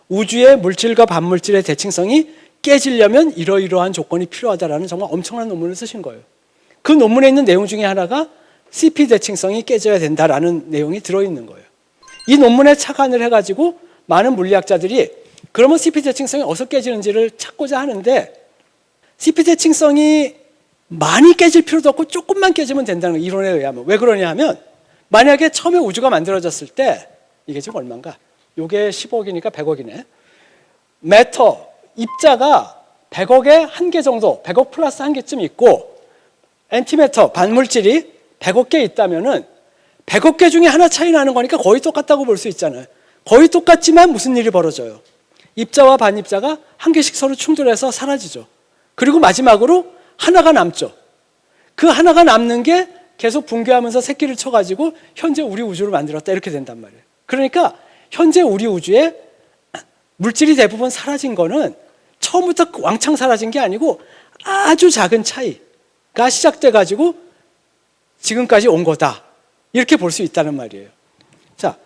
우주의 물질과 반물질의 대칭성이 깨지려면 이러이러한 조건이 필요하다라는 정말 엄청난 논문을 쓰신 거예요. 그 논문에 있는 내용 중에 하나가 CP 대칭성이 깨져야 된다라는 내용이 들어있는 거예요. 이 논문에 착안을 해가지고 많은 물리학자들이 그러면 CP 대칭성이 어디서 깨지는지를 찾고자 하는데 CP 대칭성이 많이 깨질 필요도 없고 조금만 깨지면 된다는 거예요. 이론에 의하면. 왜 그러냐 하면 만약에 처음에 우주가 만들어졌을 때 이게 지금 얼마인가? 이게 10억이니까 100억이네. 매터, 입자가 100억에 한 개 정도, 100억 플러스 한 개쯤 있고 엔티매터, 반물질이 100억 개 있다면은 100억 개 중에 하나 차이 나는 거니까 거의 똑같다고 볼 수 있잖아요. 거의 똑같지만 무슨 일이 벌어져요? 입자와 반입자가 한 개씩 서로 충돌해서 사라지죠. 그리고 마지막으로 하나가 남죠. 그 하나가 남는 게 계속 붕괴하면서 새끼를 쳐가지고 현재 우리 우주를 만들었다 이렇게 된단 말이에요. 그러니까 현재 우리 우주에 물질이 대부분 사라진 거는 처음부터 왕창 사라진 게 아니고 아주 작은 차이가 시작돼가지고 지금까지 온 거다 이렇게 볼 수 있다는 말이에요. 자,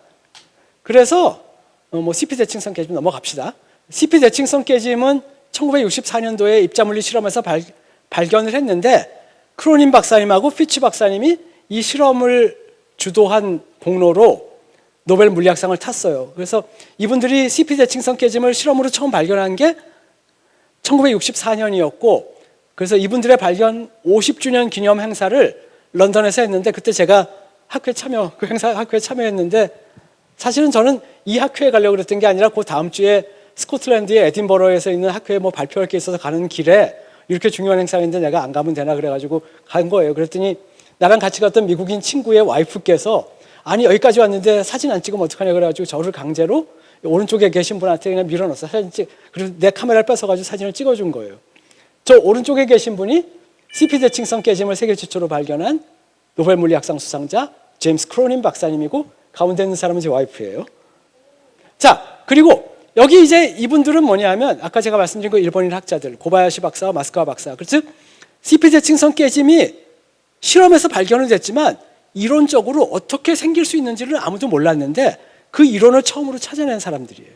그래서 CP 대칭성 깨짐 넘어갑시다. CP 대칭성 깨짐은 1964년도에 입자물리 실험에서 발견을 했는데 크로닌 박사님하고 피치 박사님이 이 실험을 주도한 공로로 노벨 물리학상을 탔어요. 그래서 이분들이 CP 대칭성 깨짐을 실험으로 처음 발견한 게 1964년이었고 그래서 이분들의 발견 50주년 기념 행사를 런던에서 했는데 그때 제가 학회 참여했는데 사실은 저는 이 학회에 가려고 그랬던 게 아니라 그 다음 주에 스코틀랜드의 에딘버러에서 있는 학회에 발표할 게 있어서 가는 길에 이렇게 중요한 행사인데 내가 안 가면 되나 그래가지고 간 거예요. 그랬더니 나랑 같이 갔던 미국인 친구의 와이프께서 아니 여기까지 왔는데 사진 안 찍으면 어떡하냐 그래가지고 저를 강제로 오른쪽에 계신 분한테 그냥 밀어넣었어. 그리고 내 카메라를 뺏어가지고 사진을 찍어준 거예요. 저 오른쪽에 계신 분이 CP 대칭성 깨짐을 세계 최초로 발견한 노벨 물리학상 수상자 제임스 크로닌 박사님이고 가운데 있는 사람은 제 와이프예요. 자, 그리고 여기 이제 이분들은 뭐냐면 아까 제가 말씀드린 그 일본인 학자들 고바야시 박사와 마스카와 박사. 즉 CP 대칭성 깨짐이 실험에서 발견은 됐지만 이론적으로 어떻게 생길 수 있는지를 아무도 몰랐는데 그 이론을 처음으로 찾아낸 사람들이에요.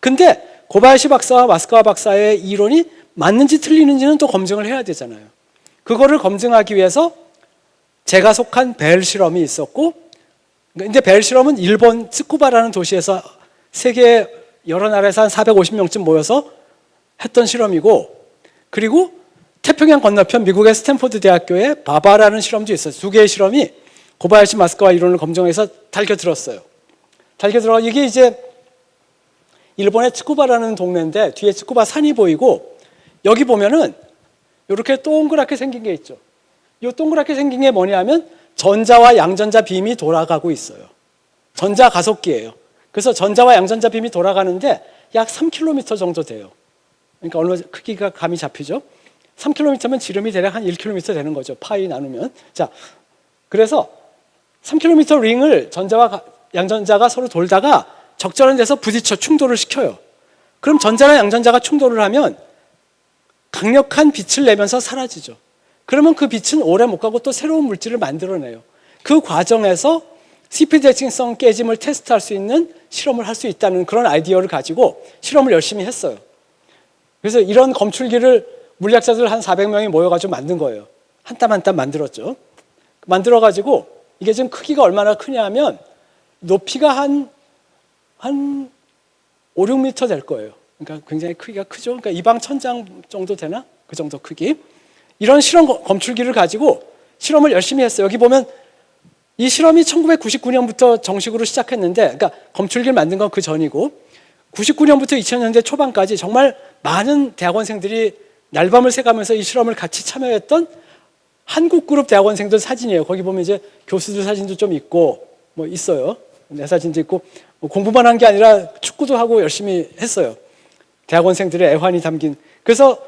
근데 고바야시 박사와 마스카와 박사의 이론이 맞는지 틀리는지는 또 검증을 해야 되잖아요. 그거를 검증하기 위해서 제가 속한 벨 실험이 있었고 근데 벨 실험은 일본 츠쿠바라는 도시에서 세계 여러 나라에서 한 450명쯤 모여서 했던 실험이고 그리고 태평양 건너편 미국의 스탠포드 대학교에 바바라는 실험도 있어요. 두 개의 실험이 고바야시 마스카와 이론을 검증해서 달겨들었어요. 달겨들어 이게 이제 일본의 츠쿠바라는 동네인데 뒤에 츠쿠바 산이 보이고 여기 보면은 이렇게 동그랗게 생긴 게 있죠. 이 동그랗게 생긴 게 뭐냐면 전자와 양전자 빔이 돌아가고 있어요. 전자 가속기예요. 그래서 전자와 양전자 빔이 돌아가는데 약 3km 정도 돼요. 그러니까 얼마 크기가 감이 잡히죠. 3km면 지름이 대략 한 1km 되는 거죠. 파이 나누면. 자, 그래서 3km 링을 전자와 양전자가 서로 돌다가 적절한 데서 부딪혀 충돌을 시켜요. 그럼 전자나 양전자가 충돌을 하면 강력한 빛을 내면서 사라지죠. 그러면 그 빛은 오래 못 가고 또 새로운 물질을 만들어내요. 그 과정에서 CP 대칭성 깨짐을 테스트할 수 있는 실험을 할 수 있다는 그런 아이디어를 가지고 실험을 열심히 했어요. 그래서 이런 검출기를 물리학자들 한 400명이 모여가지고 만든 거예요. 한 땀 한 땀 만들었죠. 만들어가지고 이게 지금 크기가 얼마나 크냐면 높이가 한 5, 6m 될 거예요. 그러니까 굉장히 크기가 크죠. 그러니까 이 방 천장 정도 되나? 그 정도 크기. 이런 실험 검출기를 가지고 실험을 열심히 했어요. 여기 보면 이 실험이 1999년부터 정식으로 시작했는데, 그러니까 검출기를 만든 건 그 전이고 99년부터 2000년대 초반까지 정말 많은 대학원생들이 날밤을 새가면서 이 실험을 같이 참여했던 한국 그룹 대학원생들 사진이에요. 거기 보면 이제 교수들 사진도 좀 있고 뭐 있어요. 내 사진도 있고 뭐 공부만 한 게 아니라 축구도 하고 열심히 했어요. 대학원생들의 애환이 담긴. 그래서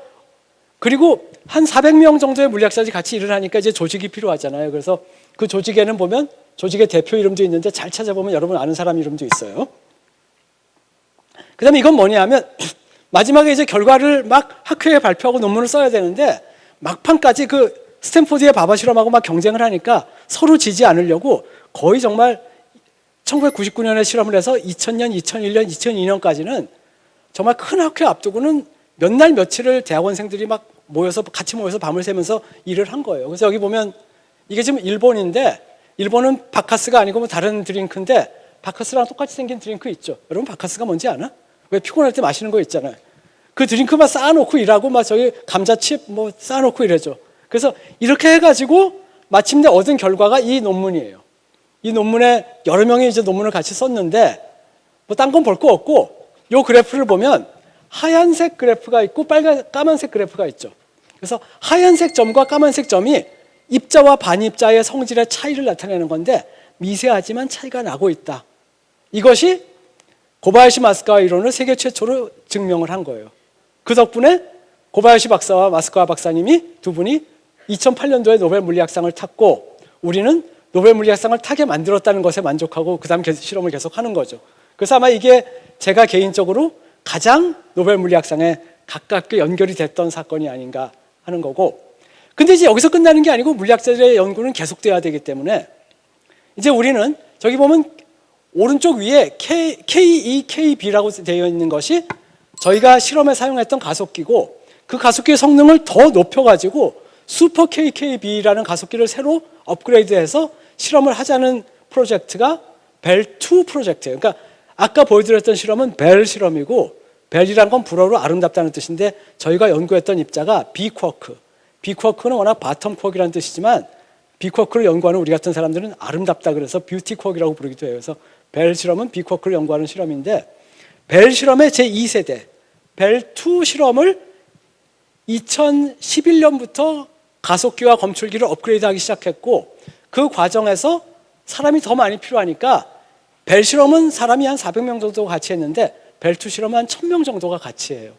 그리고 한 400명 정도의 물리학자들이 같이 일을 하니까 이제 조직이 필요하잖아요. 그래서 그 조직에는 보면 조직의 대표 이름도 있는데 잘 찾아보면 여러분 아는 사람 이름도 있어요. 그 다음에 이건 뭐냐면 마지막에 이제 결과를 막 학회에 발표하고 논문을 써야 되는데 막판까지 그 스탠포드의 바바 실험하고 막 경쟁을 하니까 서로 지지 않으려고 거의 정말 1999년에 실험을 해서 2000년, 2001년, 2002년까지는 정말 큰 학회 앞두고는 몇 날 며칠을 대학원생들이 막 같이 모여서 밤을 새면서 일을 한 거예요. 그래서 여기 보면 이게 지금 일본인데 일본은 바카스가 아니고 뭐 다른 드링크인데 바카스랑 똑같이 생긴 드링크 있죠. 여러분 바카스가 뭔지 아나? 왜 피곤할 때 마시는 거 있잖아요. 그 드링크만 쌓아놓고 일하고 막 저기 감자칩 뭐 쌓아놓고 이러죠. 그래서 이렇게 해가지고 마침내 얻은 결과가 이 논문이에요. 이 논문에 여러 명이 이제 논문을 같이 썼는데 뭐 딴 건 볼 거 없고 이 그래프를 보면 하얀색 그래프가 있고 까만색 그래프가 있죠. 그래서 하얀색 점과 까만색 점이 입자와 반입자의 성질의 차이를 나타내는 건데 미세하지만 차이가 나고 있다. 이것이 고바야시 마스카와 이론을 세계 최초로 증명을 한 거예요. 그 덕분에 고바야시 박사와 마스카와 박사님이 두 분이 2008년도에 노벨 물리학상을 탔고 우리는 노벨 물리학상을 타게 만들었다는 것에 만족하고 그 다음 실험을 계속 하는 거죠. 그래서 아마 이게 제가 개인적으로 가장 노벨 물리학상에 가깝게 연결이 됐던 사건이 아닌가 하는 거고, 근데 이제 여기서 끝나는 게 아니고 물리학자들의 연구는 계속돼야 되기 때문에 이제 우리는 저기 보면 오른쪽 위에 KEKB라고 되어 있는 것이 저희가 실험에 사용했던 가속기고 그 가속기의 성능을 더 높여가지고 슈퍼 KKB라는 가속기를 새로 업그레이드해서 실험을 하자는 프로젝트가 벨2 프로젝트예요. 그러니까 아까 보여드렸던 실험은 벨 실험이고 벨이란 건 불어로 아름답다는 뜻인데 저희가 연구했던 입자가 비쿼크. 비쿼크는 워낙 바텀 쿼크라는 뜻이지만 비쿼크를 연구하는 우리 같은 사람들은 아름답다 그래서 뷰티 쿼크라고 부르기도 해요. 그래서 벨 실험은 비쿼크를 연구하는 실험인데 벨 실험의 제2세대 벨2 실험을 2011년부터 가속기와 검출기를 업그레이드하기 시작했고 그 과정에서 사람이 더 많이 필요하니까 벨 실험은 사람이 한 400명 정도 같이 했는데 벨2 실험은 한 1000명 정도가 같이 해요.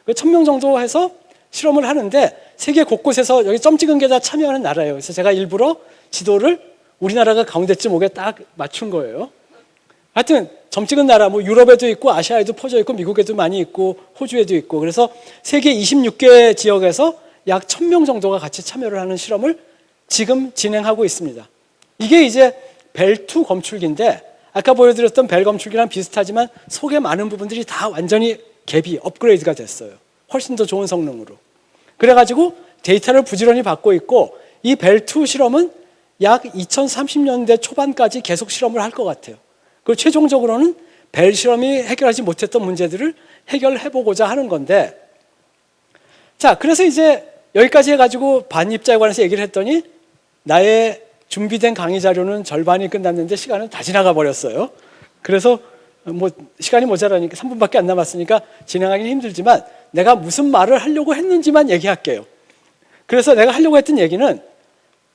1000명 정도 해서 실험을 하는데 세계 곳곳에서 여기 점 찍은 게 다 참여하는 나라예요. 그래서 제가 일부러 지도를 우리나라가 가운데쯤 오게 딱 맞춘 거예요. 하여튼 점 찍은 나라 뭐 유럽에도 있고 아시아에도 퍼져 있고 미국에도 많이 있고 호주에도 있고 그래서 세계 26개 지역에서 약 1000명 정도가 같이 참여를 하는 실험을 지금 진행하고 있습니다. 이게 이제 벨2 검출기인데 아까 보여드렸던 벨 검출기랑 비슷하지만 속에 많은 부분들이 다 완전히 갭이 업그레이드가 됐어요. 훨씬 더 좋은 성능으로. 그래가지고 데이터를 부지런히 받고 있고 이 벨2 실험은 약 2030년대 초반까지 계속 실험을 할 것 같아요. 그리고 최종적으로는 벨 실험이 해결하지 못했던 문제들을 해결해보고자 하는 건데 자, 그래서 이제 여기까지 해가지고 반입자에 관해서 얘기를 했더니 나의 준비된 강의 자료는 절반이 끝났는데 시간은 다 지나가 버렸어요. 그래서 뭐 시간이 모자라니까 3분밖에 안 남았으니까 진행하기는 힘들지만 내가 무슨 말을 하려고 했는지만 얘기할게요. 그래서 내가 하려고 했던 얘기는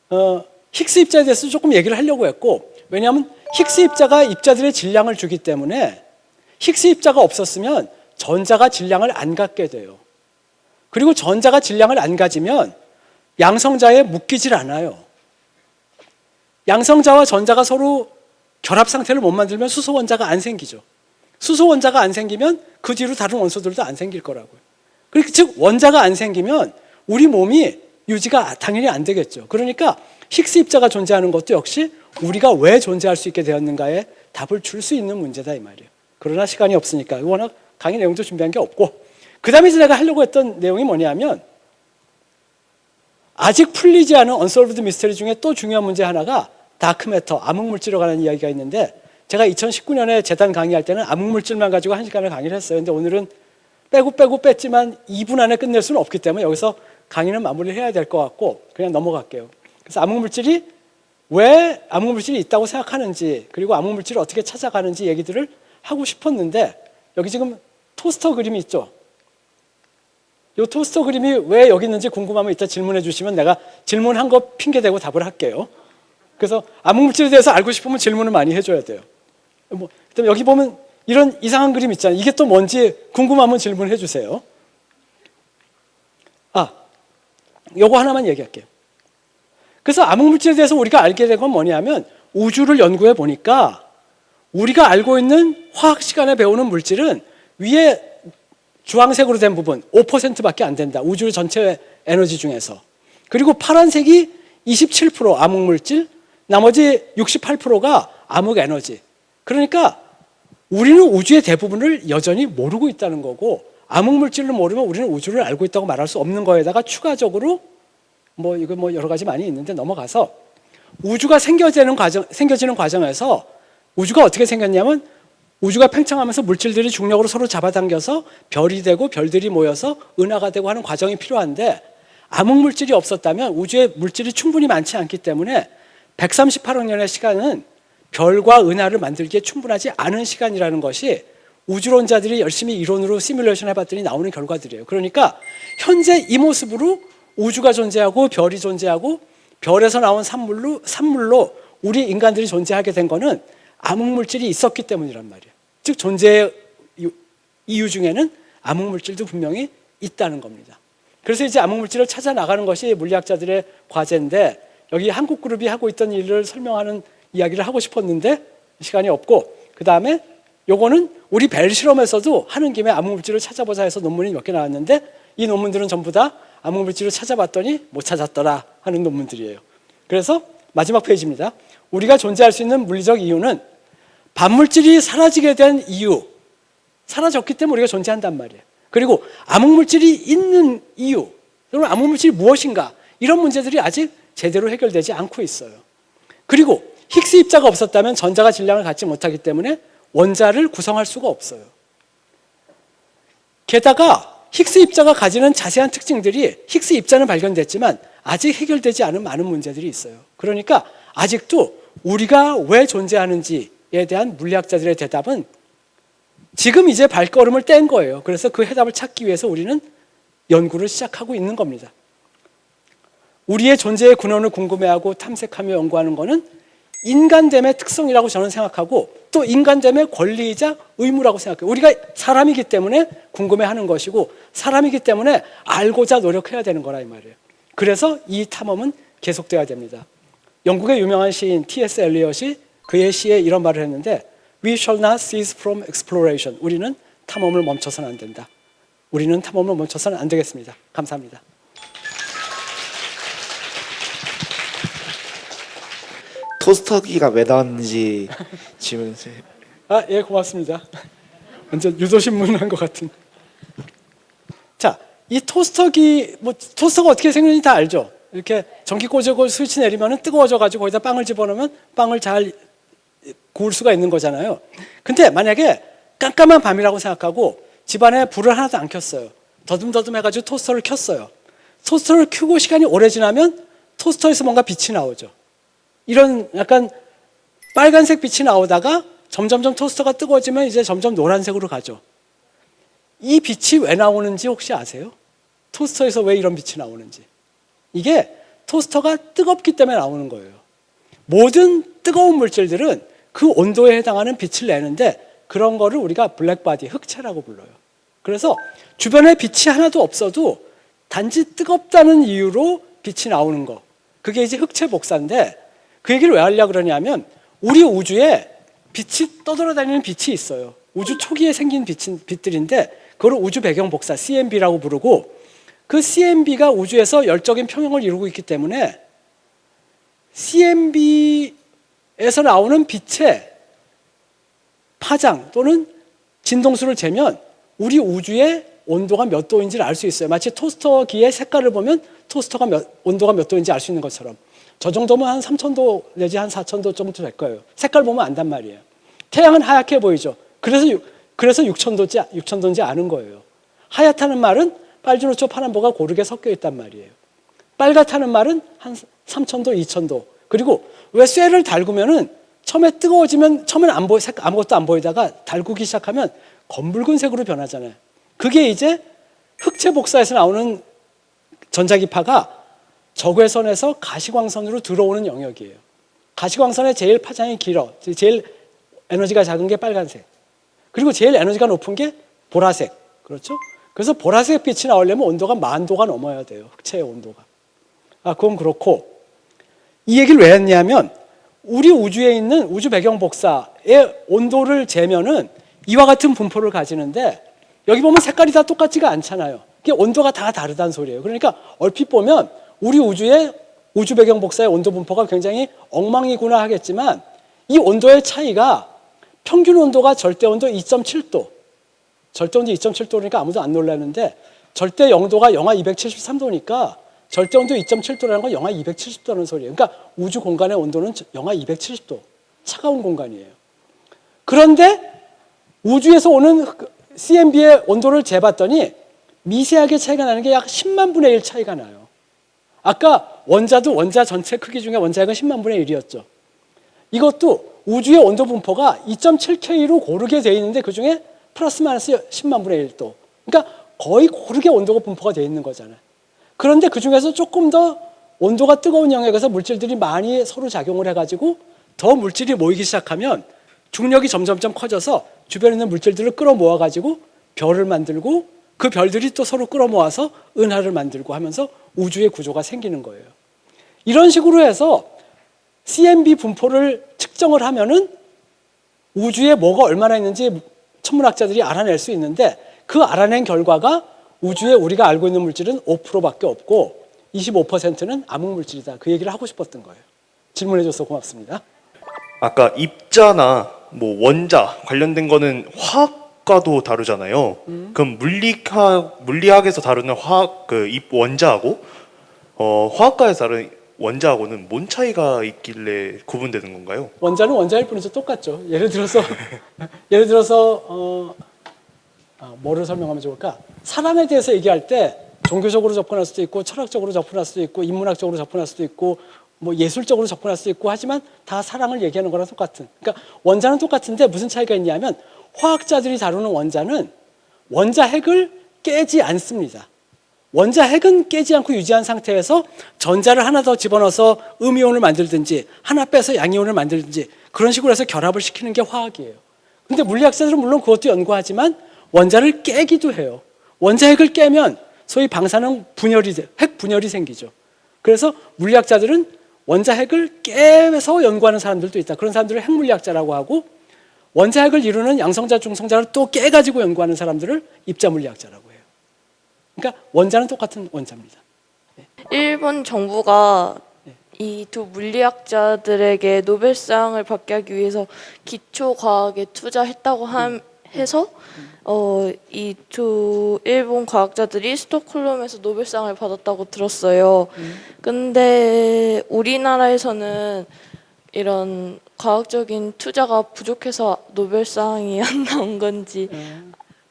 힉스 입자에 대해서 조금 얘기를 하려고 했고, 왜냐하면 힉스 입자가 입자들의 질량을 주기 때문에 힉스 입자가 없었으면 전자가 질량을 안 갖게 돼요. 그리고 전자가 질량을 안 가지면 양성자에 묶이질 않아요. 양성자와 전자가 서로 결합 상태를 못 만들면 수소 원자가 안 생기죠. 수소 원자가 안 생기면 그 뒤로 다른 원소들도 안 생길 거라고요. 그러니까 즉 원자가 안 생기면 우리 몸이 유지가 당연히 안 되겠죠. 그러니까 힉스 입자가 존재하는 것도 역시 우리가 왜 존재할 수 있게 되었는가에 답을 줄 수 있는 문제다 이 말이에요. 그러나 시간이 없으니까 워낙 강의 내용도 준비한 게 없고, 그 다음에 제가 하려고 했던 내용이 뭐냐면 아직 풀리지 않은 언솔브드 미스터리 중에 또 중요한 문제 하나가 다크매터, 암흑물질에 관한 이야기가 있는데, 제가 2019년에 재단 강의할 때는 암흑물질만 가지고 1시간을 강의를 했어요. 근데 오늘은 빼고 뺐지만 2분 안에 끝낼 수는 없기 때문에 여기서 강의는 마무리를 해야 될 것 같고 그냥 넘어갈게요. 그래서 암흑물질이 왜 암흑물질이 있다고 생각하는지, 그리고 암흑물질을 어떻게 찾아가는지 얘기들을 하고 싶었는데, 여기 지금 토스터 그림이 있죠. 이 토스터 그림이 왜 여기 있는지 궁금하면 이따 질문해 주시면 내가 질문한 거 핑계대고 답을 할게요. 그래서 암흑물질에 대해서 알고 싶으면 질문을 많이 해줘야 돼요. 그다음에 여기 보면 이런 이상한 그림 있잖아요. 이게 또 뭔지 궁금하면 질문해 주세요. 요거 하나만 얘기할게요. 그래서 암흑물질에 대해서 우리가 알게 된 건 뭐냐면, 우주를 연구해 보니까 우리가 알고 있는 화학 시간에 배우는 물질은 위에 주황색으로 된 부분 5%밖에 안 된다. 우주 전체 에너지 중에서. 그리고 파란색이 27% 암흑물질, 나머지 68%가 암흑 에너지. 그러니까 우리는 우주의 대부분을 여전히 모르고 있다는 거고, 암흑물질을 모르면 우리는 우주를 알고 있다고 말할 수 없는 거에다가 추가적으로 이거 여러 가지 많이 있는데 넘어가서, 우주가 생겨지는 과정에서 우주가 어떻게 생겼냐면, 우주가 팽창하면서 물질들이 중력으로 서로 잡아당겨서 별이 되고 별들이 모여서 은하가 되고 하는 과정이 필요한데, 암흑물질이 없었다면 우주에 물질이 충분히 많지 않기 때문에 138억 년의 시간은 별과 은하를 만들기에 충분하지 않은 시간이라는 것이 우주론자들이 열심히 이론으로 시뮬레이션 해봤더니 나오는 결과들이에요. 그러니까 현재 이 모습으로 우주가 존재하고 별이 존재하고 별에서 나온 산물로 우리 인간들이 존재하게 된 거는 암흑물질이 있었기 때문이란 말이에요. 즉 존재의 이유 중에는 암흑물질도 분명히 있다는 겁니다. 그래서 이제 암흑물질을 찾아 나가는 것이 물리학자들의 과제인데, 여기 한국 그룹이 하고 있던 일을 설명하는 이야기를 하고 싶었는데 시간이 없고, 그 다음에 요거는 우리 벨 실험에서도 하는 김에 암흑물질을 찾아보자 해서 논문이 몇 개 나왔는데, 이 논문들은 전부 다 암흑물질을 찾아봤더니 못 찾았더라 하는 논문들이에요. 그래서 마지막 페이지입니다. 우리가 존재할 수 있는 물리적 이유는 반물질이 사라지게 된 이유, 사라졌기 때문에 우리가 존재한단 말이에요. 그리고 암흑물질이 있는 이유, 그러면 암흑물질이 무엇인가, 이런 문제들이 아직 제대로 해결되지 않고 있어요. 그리고 힉스 입자가 없었다면 전자가 질량을 갖지 못하기 때문에 원자를 구성할 수가 없어요. 게다가 힉스 입자가 가지는 자세한 특징들이, 힉스 입자는 발견됐지만 아직 해결되지 않은 많은 문제들이 있어요. 그러니까 아직도 우리가 왜 존재하는지에 대한 물리학자들의 대답은 지금 이제 발걸음을 뗀 거예요. 그래서 그 해답을 찾기 위해서 우리는 연구를 시작하고 있는 겁니다. 우리의 존재의 근원을 궁금해하고 탐색하며 연구하는 것은 인간됨의 특성이라고 저는 생각하고, 또 인간됨의 권리이자 의무라고 생각해요. 우리가 사람이기 때문에 궁금해하는 것이고, 사람이기 때문에 알고자 노력해야 되는 거라 이 말이에요. 그래서 이 탐험은 계속돼야 됩니다. 영국의 유명한 시인 T.S. 엘리엇이 그의 시에 이런 말을 했는데, We shall not cease from exploration. 우리는 탐험을 멈춰서는 안 된다. 우리는 탐험을 멈춰서는 안 되겠습니다. 감사합니다. 토스터기가 왜 나왔는지 질문. 예, 고맙습니다. 완전 유도신문한 것 같은. 자, 이 토스터기, 토스터가 어떻게 생겼는지 다 알죠? 이렇게 전기 꽂고 스위치 내리면 뜨거워져가지고 거기다 빵을 집어넣으면 빵을 잘 구울 수가 있는 거잖아요. 근데 만약에 깜깜한 밤이라고 생각하고 집안에 불을 하나도 안 켰어요. 더듬더듬 해가지고 토스터를 켰어요. 토스터를 켜고 시간이 오래 지나면 토스터에서 뭔가 빛이 나오죠. 이런 약간 빨간색 빛이 나오다가 점점점 토스터가 뜨거워지면 이제 점점 노란색으로 가죠. 이 빛이 왜 나오는지 혹시 아세요? 토스터에서 왜 이런 빛이 나오는지. 이게 토스터가 뜨겁기 때문에 나오는 거예요. 모든 뜨거운 물질들은 그 온도에 해당하는 빛을 내는데 그런 거를 우리가 블랙바디, 흑체라고 불러요. 그래서 주변에 빛이 하나도 없어도 단지 뜨겁다는 이유로 빛이 나오는 거. 그게 이제 흑체 복사인데 그 얘기를 왜 하려고 그러냐면 우리 우주에 빛이 떠돌아다니는 빛이 있어요. 우주 초기에 생긴 빛들인데 그걸 우주 배경 복사, CMB라고 부르고 그 CMB가 우주에서 열적인 평형을 이루고 있기 때문에 CMB에서 나오는 빛의 파장 또는 진동수를 재면 우리 우주의 온도가 몇 도인지를 알 수 있어요. 마치 토스터기의 색깔을 보면 토스터가 온도가 몇 도인지 알 수 있는 것처럼 저 정도면 한 3,000도 내지 한 4,000도 정도 될 거예요. 색깔 보면 안단 말이에요. 태양은 하얗게 보이죠. 그래서 6,000도인지 아는 거예요. 하얗다는 말은 빨주노초 파란보가 고르게 섞여 있단 말이에요. 빨갛다는 말은 한 3,000도, 2,000도. 그리고 왜 쇠를 달구면은 처음에 뜨거워지면 처음에는 아무것도 안 보이다가 달구기 시작하면 검붉은색으로 변하잖아요. 그게 이제 흑체 복사에서 나오는 전자기파가 적외선에서 가시광선으로 들어오는 영역이에요. 가시광선의 제일 파장이 길어. 제일 에너지가 작은 게 빨간색. 그리고 제일 에너지가 높은 게 보라색. 그렇죠? 그래서 보라색 빛이 나오려면 온도가 10,000도가 넘어야 돼요. 흑체의 온도가. 그건 그렇고 이 얘기를 왜 했냐면 우리 우주에 있는 우주 배경 복사의 온도를 재면은 이와 같은 분포를 가지는데 여기 보면 색깔이 다 똑같지가 않잖아요. 이게 온도가 다 다르다는 소리예요. 그러니까 얼핏 보면 우리 우주의 우주 배경 복사의 온도 분포가 굉장히 엉망이구나 하겠지만 이 온도의 차이가 평균 온도가 절대 온도 2.7도. 절대 온도 2.7도니까 아무도 안 놀라는데 절대 영도가 영하 273도니까 절대 온도 2.7도라는 건 영하 270도라는 소리예요. 그러니까 우주 공간의 온도는 영하 270도. 차가운 공간이에요. 그런데 우주에서 오는 CMB의 온도를 재봤더니 미세하게 차이가 나는 게 약 10만 분의 1 차이가 나요. 아까 원자도 원자 전체 크기 중에 원자핵은 10만 분의 1이었죠. 이것도 우주의 온도 분포가 2.7K로 고르게 되어 있는데 그중에 플러스 마이너스 10만 분의 1도. 그러니까 거의 고르게 온도가 분포가 되어 있는 거잖아요. 그런데 그중에서 조금 더 온도가 뜨거운 영역에서 물질들이 많이 서로 작용을 해가지고 더 물질이 모이기 시작하면 중력이 점점점 커져서 주변에 있는 물질들을 끌어모아가지고 별을 만들고 그 별들이 또 서로 끌어모아서 은하를 만들고 하면서 우주의 구조가 생기는 거예요. 이런 식으로 해서 CMB 분포를 측정을 하면은 우주에 뭐가 얼마나 있는지 천문학자들이 알아낼 수 있는데 그 알아낸 결과가 우주에 우리가 알고 있는 물질은 5%밖에 없고 25%는 암흑물질이다. 그 얘기를 하고 싶었던 거예요. 질문해줘서 고맙습니다. 아까 입자나 뭐 원자 관련된 거는 화학과도 다루잖아요. 그럼 물리학에서 다루는 화학 원자하고 화학과에서 다루는 원자하고는 뭔 차이가 있길래 구분되는 건가요? 원자는 원자일 뿐이죠. 똑같죠. 예를 들어서 뭐를 설명하면 좋을까? 사랑에 대해서 얘기할 때 종교적으로 접근할 수도 있고 철학적으로 접근할 수도 있고 인문학적으로 접근할 수도 있고 뭐 예술적으로 접근할 수도 있고 하지만 다 사랑을 얘기하는 거랑 똑같은. 그러니까 원자는 똑같은데 무슨 차이가 있냐면 화학자들이 다루는 원자는 원자핵을 깨지 않습니다. 원자핵은 깨지 않고 유지한 상태에서 전자를 하나 더 집어넣어서 음이온을 만들든지 하나 빼서 양이온을 만들든지 그런 식으로 해서 결합을 시키는 게 화학이에요. 근데 물리학자들은 물론 그것도 연구하지만 원자를 깨기도 해요. 원자핵을 깨면 소위 방사능 핵 분열이 생기죠. 그래서 물리학자들은 원자핵을 깨서 연구하는 사람들도 있다. 그런 사람들을 핵물리학자라고 하고 원자핵을 이루는 양성자, 중성자를 또 깨가지고 연구하는 사람들을 입자물리학자라고 해요. 그러니까 원자는 똑같은 원자입니다. 일본 정부가 이 두 물리학자들에게 노벨상을 받게 하기 위해서 기초 과학에 투자했다고 해서 이 두 일본 과학자들이 스톡홀름에서 노벨상을 받았다고 들었어요. 근데 우리나라에서는 이런 과학적인 투자가 부족해서 노벨상이 안 나온 건지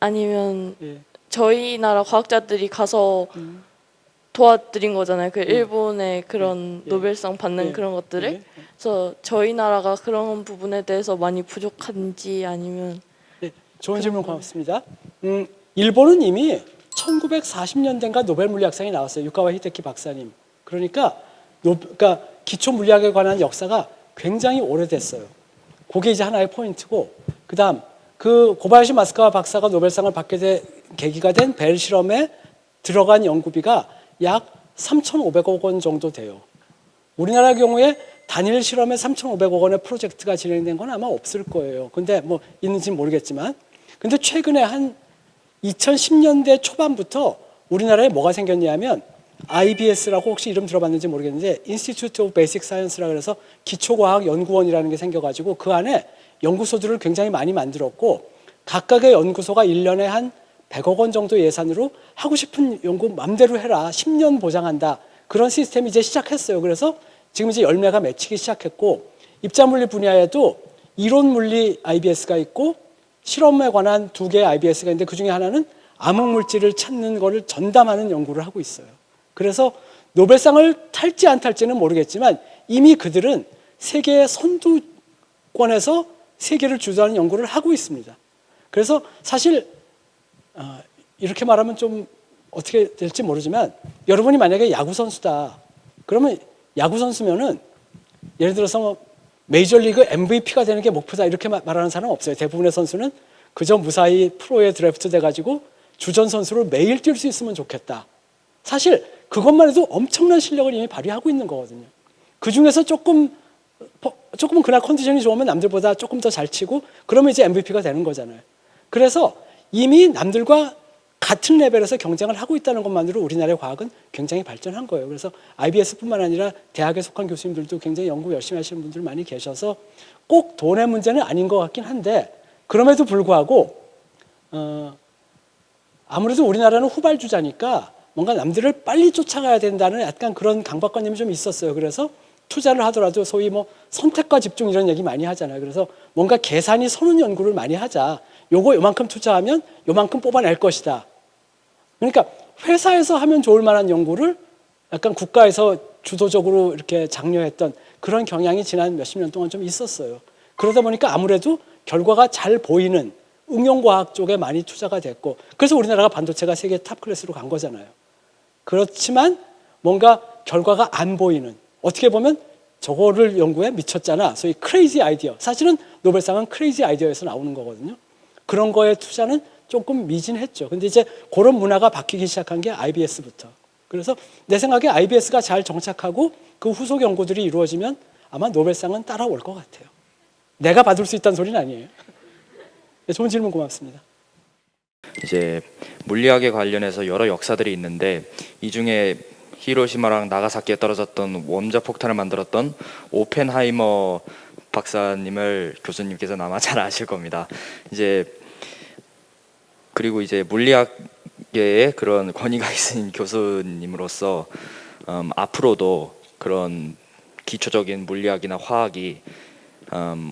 아니면 저희 나라 과학자들이 가서 도와드린 거잖아요. 그 일본의 그런 노벨상 받는 예. 그런 것들을. 예. 그래서 저희 나라가 그런 부분에 대해서 많이 부족한지 아니면 네, 좋은 질문 고맙습니다. 일본은 이미 1940년대인가 노벨 물리학상이 나왔어요. 유카와 히데키 박사님. 그러니까 기초 물리학에 관한 역사가 굉장히 오래됐어요. 그게 이제 하나의 포인트고, 그다음 그 고바야시 마스카와 박사가 노벨상을 받게 된 계기가 된 벨 실험에 들어간 연구비가 약 3,500억 원 정도 돼요. 우리나라 경우에 단일 실험에 3,500억 원의 프로젝트가 진행된 건 아마 없을 거예요. 근데 뭐 있는지는 모르겠지만, 근데 최근에 한 2010년대 초반부터 우리나라에 뭐가 생겼냐면 IBS라고 혹시 이름 들어봤는지 모르겠는데 Institute of Basic Science라고 해서 기초과학 연구원이라는 게 생겨가지고 그 안에 연구소들을 굉장히 많이 만들었고, 각각의 연구소가 1년에 한 100억 원 정도 예산으로 하고 싶은 연구 맘대로 해라, 10년 보장한다, 그런 시스템이 이제 시작했어요. 그래서 지금 이제 열매가 맺히기 시작했고, 입자물리 분야에도 이론물리 IBS가 있고 실험에 관한 2개의 IBS가 있는데, 그중에 하나는 암흑물질을 찾는 거를 전담하는 연구를 하고 있어요. 그래서 노벨상을 탈지 안 탈지는 모르겠지만 이미 그들은 세계의 선두권에서 세계를 주도하는 연구를 하고 있습니다. 그래서 사실 이렇게 말하면 좀 어떻게 될지 모르지만, 여러분이 만약에 야구 선수다 그러면 야구 선수면은 예를 들어서 뭐 메이저리그 MVP가 되는 게 목표다 이렇게 말하는 사람은 없어요. 대부분의 선수는 그저 무사히 프로에 드래프트 돼가지고 주전 선수로 매일 뛸 수 있으면 좋겠다. 사실 그것만 해도 엄청난 실력을 이미 발휘하고 있는 거거든요. 그 중에서 조금 그날 컨디션이 좋으면 남들보다 조금 더 잘 치고 그러면 이제 MVP가 되는 거잖아요. 그래서 이미 남들과 같은 레벨에서 경쟁을 하고 있다는 것만으로 우리나라의 과학은 굉장히 발전한 거예요. 그래서 IBS뿐만 아니라 대학에 속한 교수님들도 굉장히 연구 열심히 하시는 분들 많이 계셔서 꼭 돈의 문제는 아닌 것 같긴 한데, 그럼에도 불구하고 아무래도 우리나라는 후발주자니까 뭔가 남들을 빨리 쫓아가야 된다는 약간 그런 강박관념이 좀 있었어요. 그래서 투자를 하더라도 소위 뭐 선택과 집중 이런 얘기 많이 하잖아요. 그래서 뭔가 계산이 서는 연구를 많이 하자. 요만큼 투자하면 요만큼 뽑아낼 것이다. 그러니까 회사에서 하면 좋을 만한 연구를 약간 국가에서 주도적으로 이렇게 장려했던 그런 경향이 지난 몇십 년 동안 좀 있었어요. 그러다 보니까 아무래도 결과가 잘 보이는 응용과학 쪽에 많이 투자가 됐고, 그래서 우리나라가 반도체가 세계 탑 클래스로 간 거잖아요. 그렇지만 뭔가 결과가 안 보이는, 어떻게 보면 저거를 연구에 미쳤잖아, 소위 크레이지 아이디어, 사실은 노벨상은 크레이지 아이디어에서 나오는 거거든요. 그런 거에 투자는 조금 미진했죠. 근데 이제 그런 문화가 바뀌기 시작한 게 IBS부터. 그래서 내 생각에 IBS가 잘 정착하고 그 후속 연구들이 이루어지면 아마 노벨상은 따라올 것 같아요. 내가 받을 수 있다는 소리는 아니에요. 네, 좋은 질문 고맙습니다. 이제 물리학에 관련해서 여러 역사들이 있는데, 이 중에 히로시마랑 나가사키에 떨어졌던 원자 폭탄을 만들었던 오펜하이머 박사님을 교수님께서는 아마 잘 아실 겁니다. 그리고 이제 물리학계에 그런 권위가 있으신 교수님으로서 앞으로도 그런 기초적인 물리학이나 화학이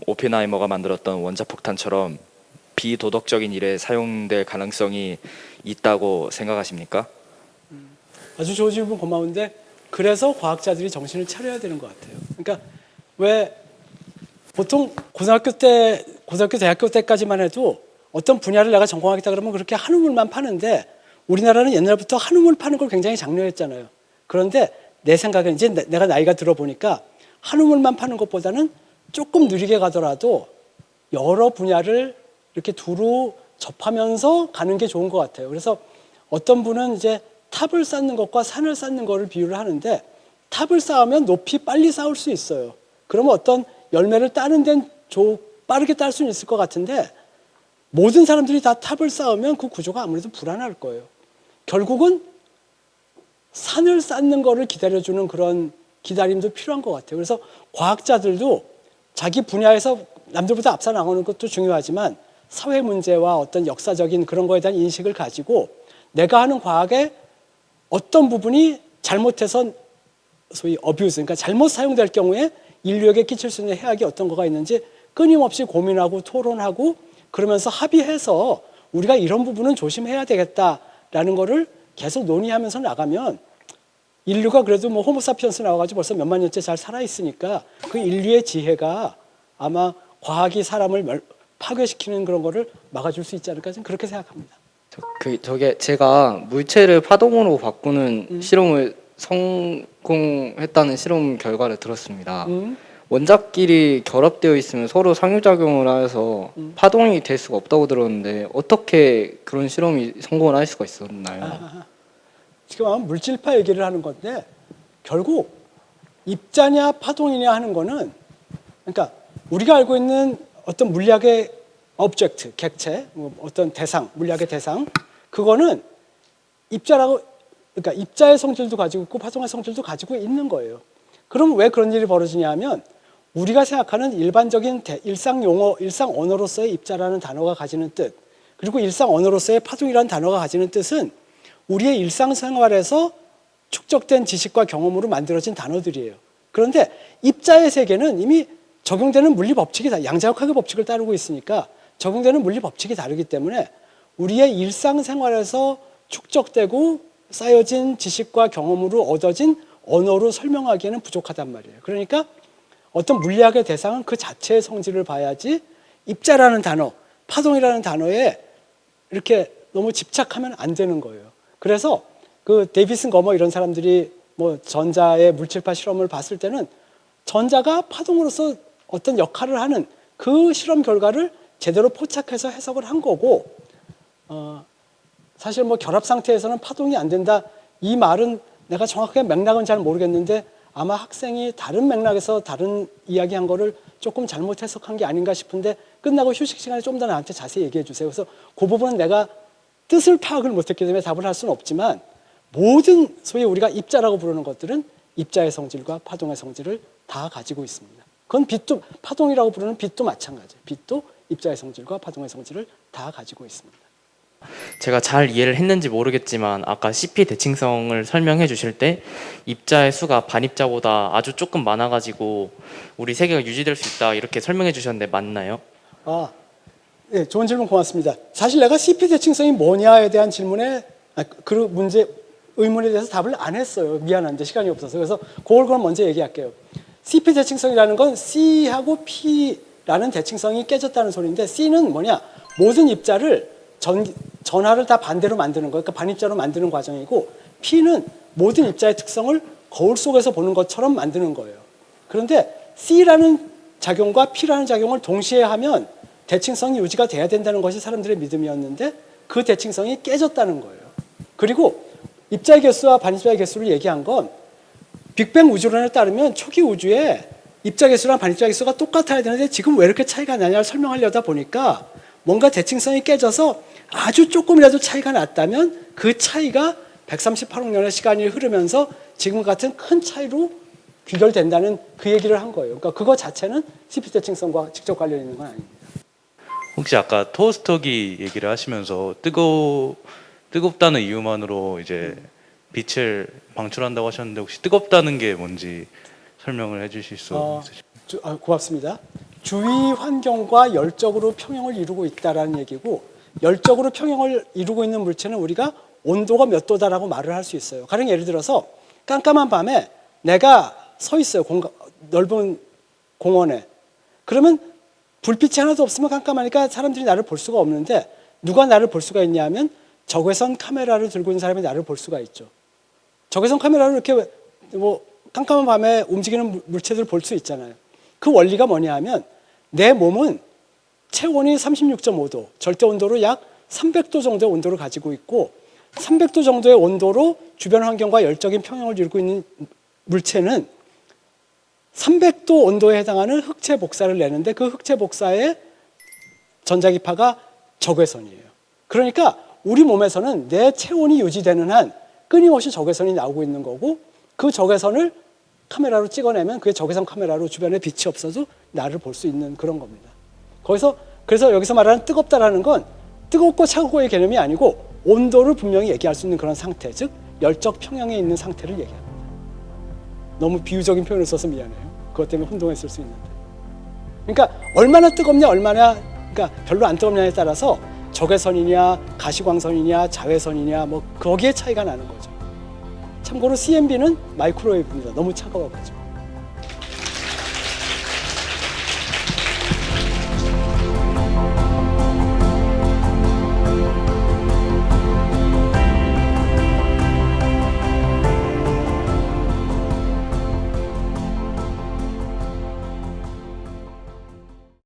오펜하이머가 만들었던 원자폭탄처럼 비도덕적인 일에 사용될 가능성이 있다고 생각하십니까? 아주 좋은 질문 고마운데, 그래서 과학자들이 정신을 차려야 되는 것 같아요. 그러니까 왜 보통 고등학교, 대학교 때까지만 해도 어떤 분야를 내가 전공하겠다 그러면 그렇게 한우물만 파는데, 우리나라는 옛날부터 한우물 파는 걸 굉장히 장려했잖아요. 그런데 내 생각엔 이제 내가 나이가 들어보니까 한우물만 파는 것보다는 조금 느리게 가더라도 여러 분야를 이렇게 두루 접하면서 가는 게 좋은 것 같아요. 그래서 어떤 분은 이제 탑을 쌓는 것과 산을 쌓는 거를 비유를 하는데, 탑을 쌓으면 높이 빨리 쌓을 수 있어요. 그러면 어떤 열매를 따는 데는 빠르게 딸 수는 있을 것 같은데, 모든 사람들이 다 탑을 쌓으면 그 구조가 아무래도 불안할 거예요. 결국은 산을 쌓는 거를 기다려주는 그런 기다림도 필요한 것 같아요. 그래서 과학자들도 자기 분야에서 남들보다 앞서 나가는 것도 중요하지만 사회 문제와 어떤 역사적인 그런 거에 대한 인식을 가지고 내가 하는 과학의 어떤 부분이 잘못해서 소위 어뷰스, 그러니까 잘못 사용될 경우에 인류에게 끼칠 수 있는 해악이 어떤 거가 있는지 끊임없이 고민하고 토론하고 그러면서 합의해서 우리가 이런 부분은 조심해야 되겠다라는 거를 계속 논의하면서 나가면 인류가 그래도 뭐 호모사피엔스 나와가지고 벌써 몇만 년째 잘 살아 있으니까 그 인류의 지혜가 아마 과학이 사람을 파괴시키는 그런 거를 막아줄 수 있지 않을까 저는 그렇게 생각합니다. 저게 제가 물체를 파동으로 바꾸는 실험을 성공했다는 실험 결과를 들었습니다. 원자끼리 결합되어 있으면 서로 상호작용을 해서 파동이 될 수가 없다고 들었는데 어떻게 그런 실험이 성공을 할 수가 있었나요? 지금 아마 물질파 얘기를 하는 건데 결국 입자냐 파동이냐 하는 거는 그러니까 우리가 알고 있는 어떤 물리학의 오브젝트, 객체, 뭐 어떤 대상, 물리학의 대상 그거는 입자라고 그러니까 입자의 성질도 가지고 있고 파동의 성질도 가지고 있는 거예요. 그럼 왜 그런 일이 벌어지냐 하면 우리가 생각하는 일반적인 일상 용어, 일상 언어로서의 입자라는 단어가 가지는 뜻 그리고 일상 언어로서의 파동이라는 단어가 가지는 뜻은 우리의 일상생활에서 축적된 지식과 경험으로 만들어진 단어들이에요. 그런데 입자의 세계는 이미 적용되는 물리 법칙이 양자역학의 법칙을 따르고 있으니까 적용되는 물리 법칙이 다르기 때문에 우리의 일상생활에서 축적되고 쌓여진 지식과 경험으로 얻어진 언어로 설명하기에는 부족하단 말이에요. 그러니까 어떤 물리학의 대상은 그 자체의 성질을 봐야지 입자라는 단어, 파동이라는 단어에 이렇게 너무 집착하면 안 되는 거예요. 그래서 그 데이비슨 거머 이런 사람들이 뭐 전자의 물질파 실험을 봤을 때는 전자가 파동으로서 어떤 역할을 하는 그 실험 결과를 제대로 포착해서 해석을 한 거고 사실 뭐 결합 상태에서는 파동이 안 된다 이 말은 내가 정확하게 맥락은 잘 모르겠는데 아마 학생이 다른 맥락에서 다른 이야기한 거를 조금 잘못 해석한 게 아닌가 싶은데 끝나고 휴식 시간에 좀 더 나한테 자세히 얘기해 주세요. 그래서 그 부분은 내가 뜻을 파악을 못했기 때문에 답을 할 수는 없지만 모든 소위 우리가 입자라고 부르는 것들은 입자의 성질과 파동의 성질을 다 가지고 있습니다. 그건 빛도 파동이라고 부르는 빛도 마찬가지예요. 빛도 입자의 성질과 파동의 성질을 다 가지고 있습니다. 제가 잘 이해를 했는지 모르겠지만 아까 CP 대칭성을 설명해 주실 때 입자의 수가 반입자보다 아주 조금 많아가지고 우리 세계가 유지될 수 있다 이렇게 설명해 주셨는데 맞나요? 네, 좋은 질문 고맙습니다. 사실 내가 CP 대칭성이 뭐냐에 대한 질문에 그 의문에 대해서 답을 안 했어요. 미안한데 시간이 없어서. 그래서 그걸 먼저 얘기할게요. CP 대칭성이라는 건 C하고 P라는 대칭성이 깨졌다는 소리인데 C는 뭐냐? 모든 입자를 전하를 다 반대로 만드는 거예요. 그러니까 반입자로 만드는 과정이고 P는 모든 입자의 특성을 거울 속에서 보는 것처럼 만드는 거예요. 그런데 C라는 작용과 P라는 작용을 동시에 하면 대칭성이 유지가 돼야 된다는 것이 사람들의 믿음이었는데 그 대칭성이 깨졌다는 거예요. 그리고 입자의 개수와 반입자의 개수를 얘기한 건 빅뱅 우주론에 따르면 초기 우주에 입자 개수랑 반입자 개수가 똑같아야 되는데 지금 왜 이렇게 차이가 나냐를 설명하려다 보니까 뭔가 대칭성이 깨져서 아주 조금이라도 차이가 났다면 그 차이가 138억 년의 시간이 흐르면서 지금 같은 큰 차이로 귀결된다는 그 얘기를 한 거예요. 그러니까 그거 자체는 CP 대칭성과 직접 관련 있는 건 아닙니다. 혹시 아까 토스터기 얘기를 하시면서 뜨겁다는 이유만으로 이제 빛을 방출한다고 하셨는데 혹시 뜨겁다는 게 뭔지 설명을 해주실 수 있으실까요? 고맙습니다. 주위 환경과 열적으로 평형을 이루고 있다라는 얘기고 열적으로 평형을 이루고 있는 물체는 우리가 온도가 몇 도다라고 말을 할 수 있어요. 가령 예를 들어서 깜깜한 밤에 내가 서 있어요. 넓은 공원에. 그러면 불빛이 하나도 없으면 깜깜하니까 사람들이 나를 볼 수가 없는데 누가 나를 볼 수가 있냐 하면 적외선 카메라를 들고 있는 사람이 나를 볼 수가 있죠. 적외선 카메라로 이렇게 뭐 깜깜한 밤에 움직이는 물체들을 볼 수 있잖아요. 그 원리가 뭐냐 하면 내 몸은 체온이 36.5도, 절대 온도로 약 300도 정도의 온도를 가지고 있고 300도 정도의 온도로 주변 환경과 열적인 평형을 이루고 있는 물체는 300도 온도에 해당하는 흑체 복사를 내는데 그 흑체 복사의 전자기파가 적외선이에요. 그러니까 우리 몸에서는 내 체온이 유지되는 한 끊임없이 적외선이 나오고 있는 거고 그 적외선을 카메라로 찍어내면 그게 적외선 카메라로 주변에 빛이 없어도 나를 볼 수 있는 그런 겁니다. 그래서 여기서 말하는 뜨겁다라는 건 뜨겁고 차가워의 개념이 아니고 온도를 분명히 얘기할 수 있는 그런 상태, 즉 열적 평형에 있는 상태를 얘기합니다. 너무 비유적인 표현을 써서 미안해요. 그것 때문에 혼동했을 수 있는데. 그러니까 얼마나 뜨겁냐, 그러니까 별로 안 뜨겁냐에 따라서 적외선이냐, 가시광선이냐, 자외선이냐, 뭐 거기에 차이가 나는 거죠. 참고로 CMB는 마이크로웨이브입니다. 너무 차가워가지고.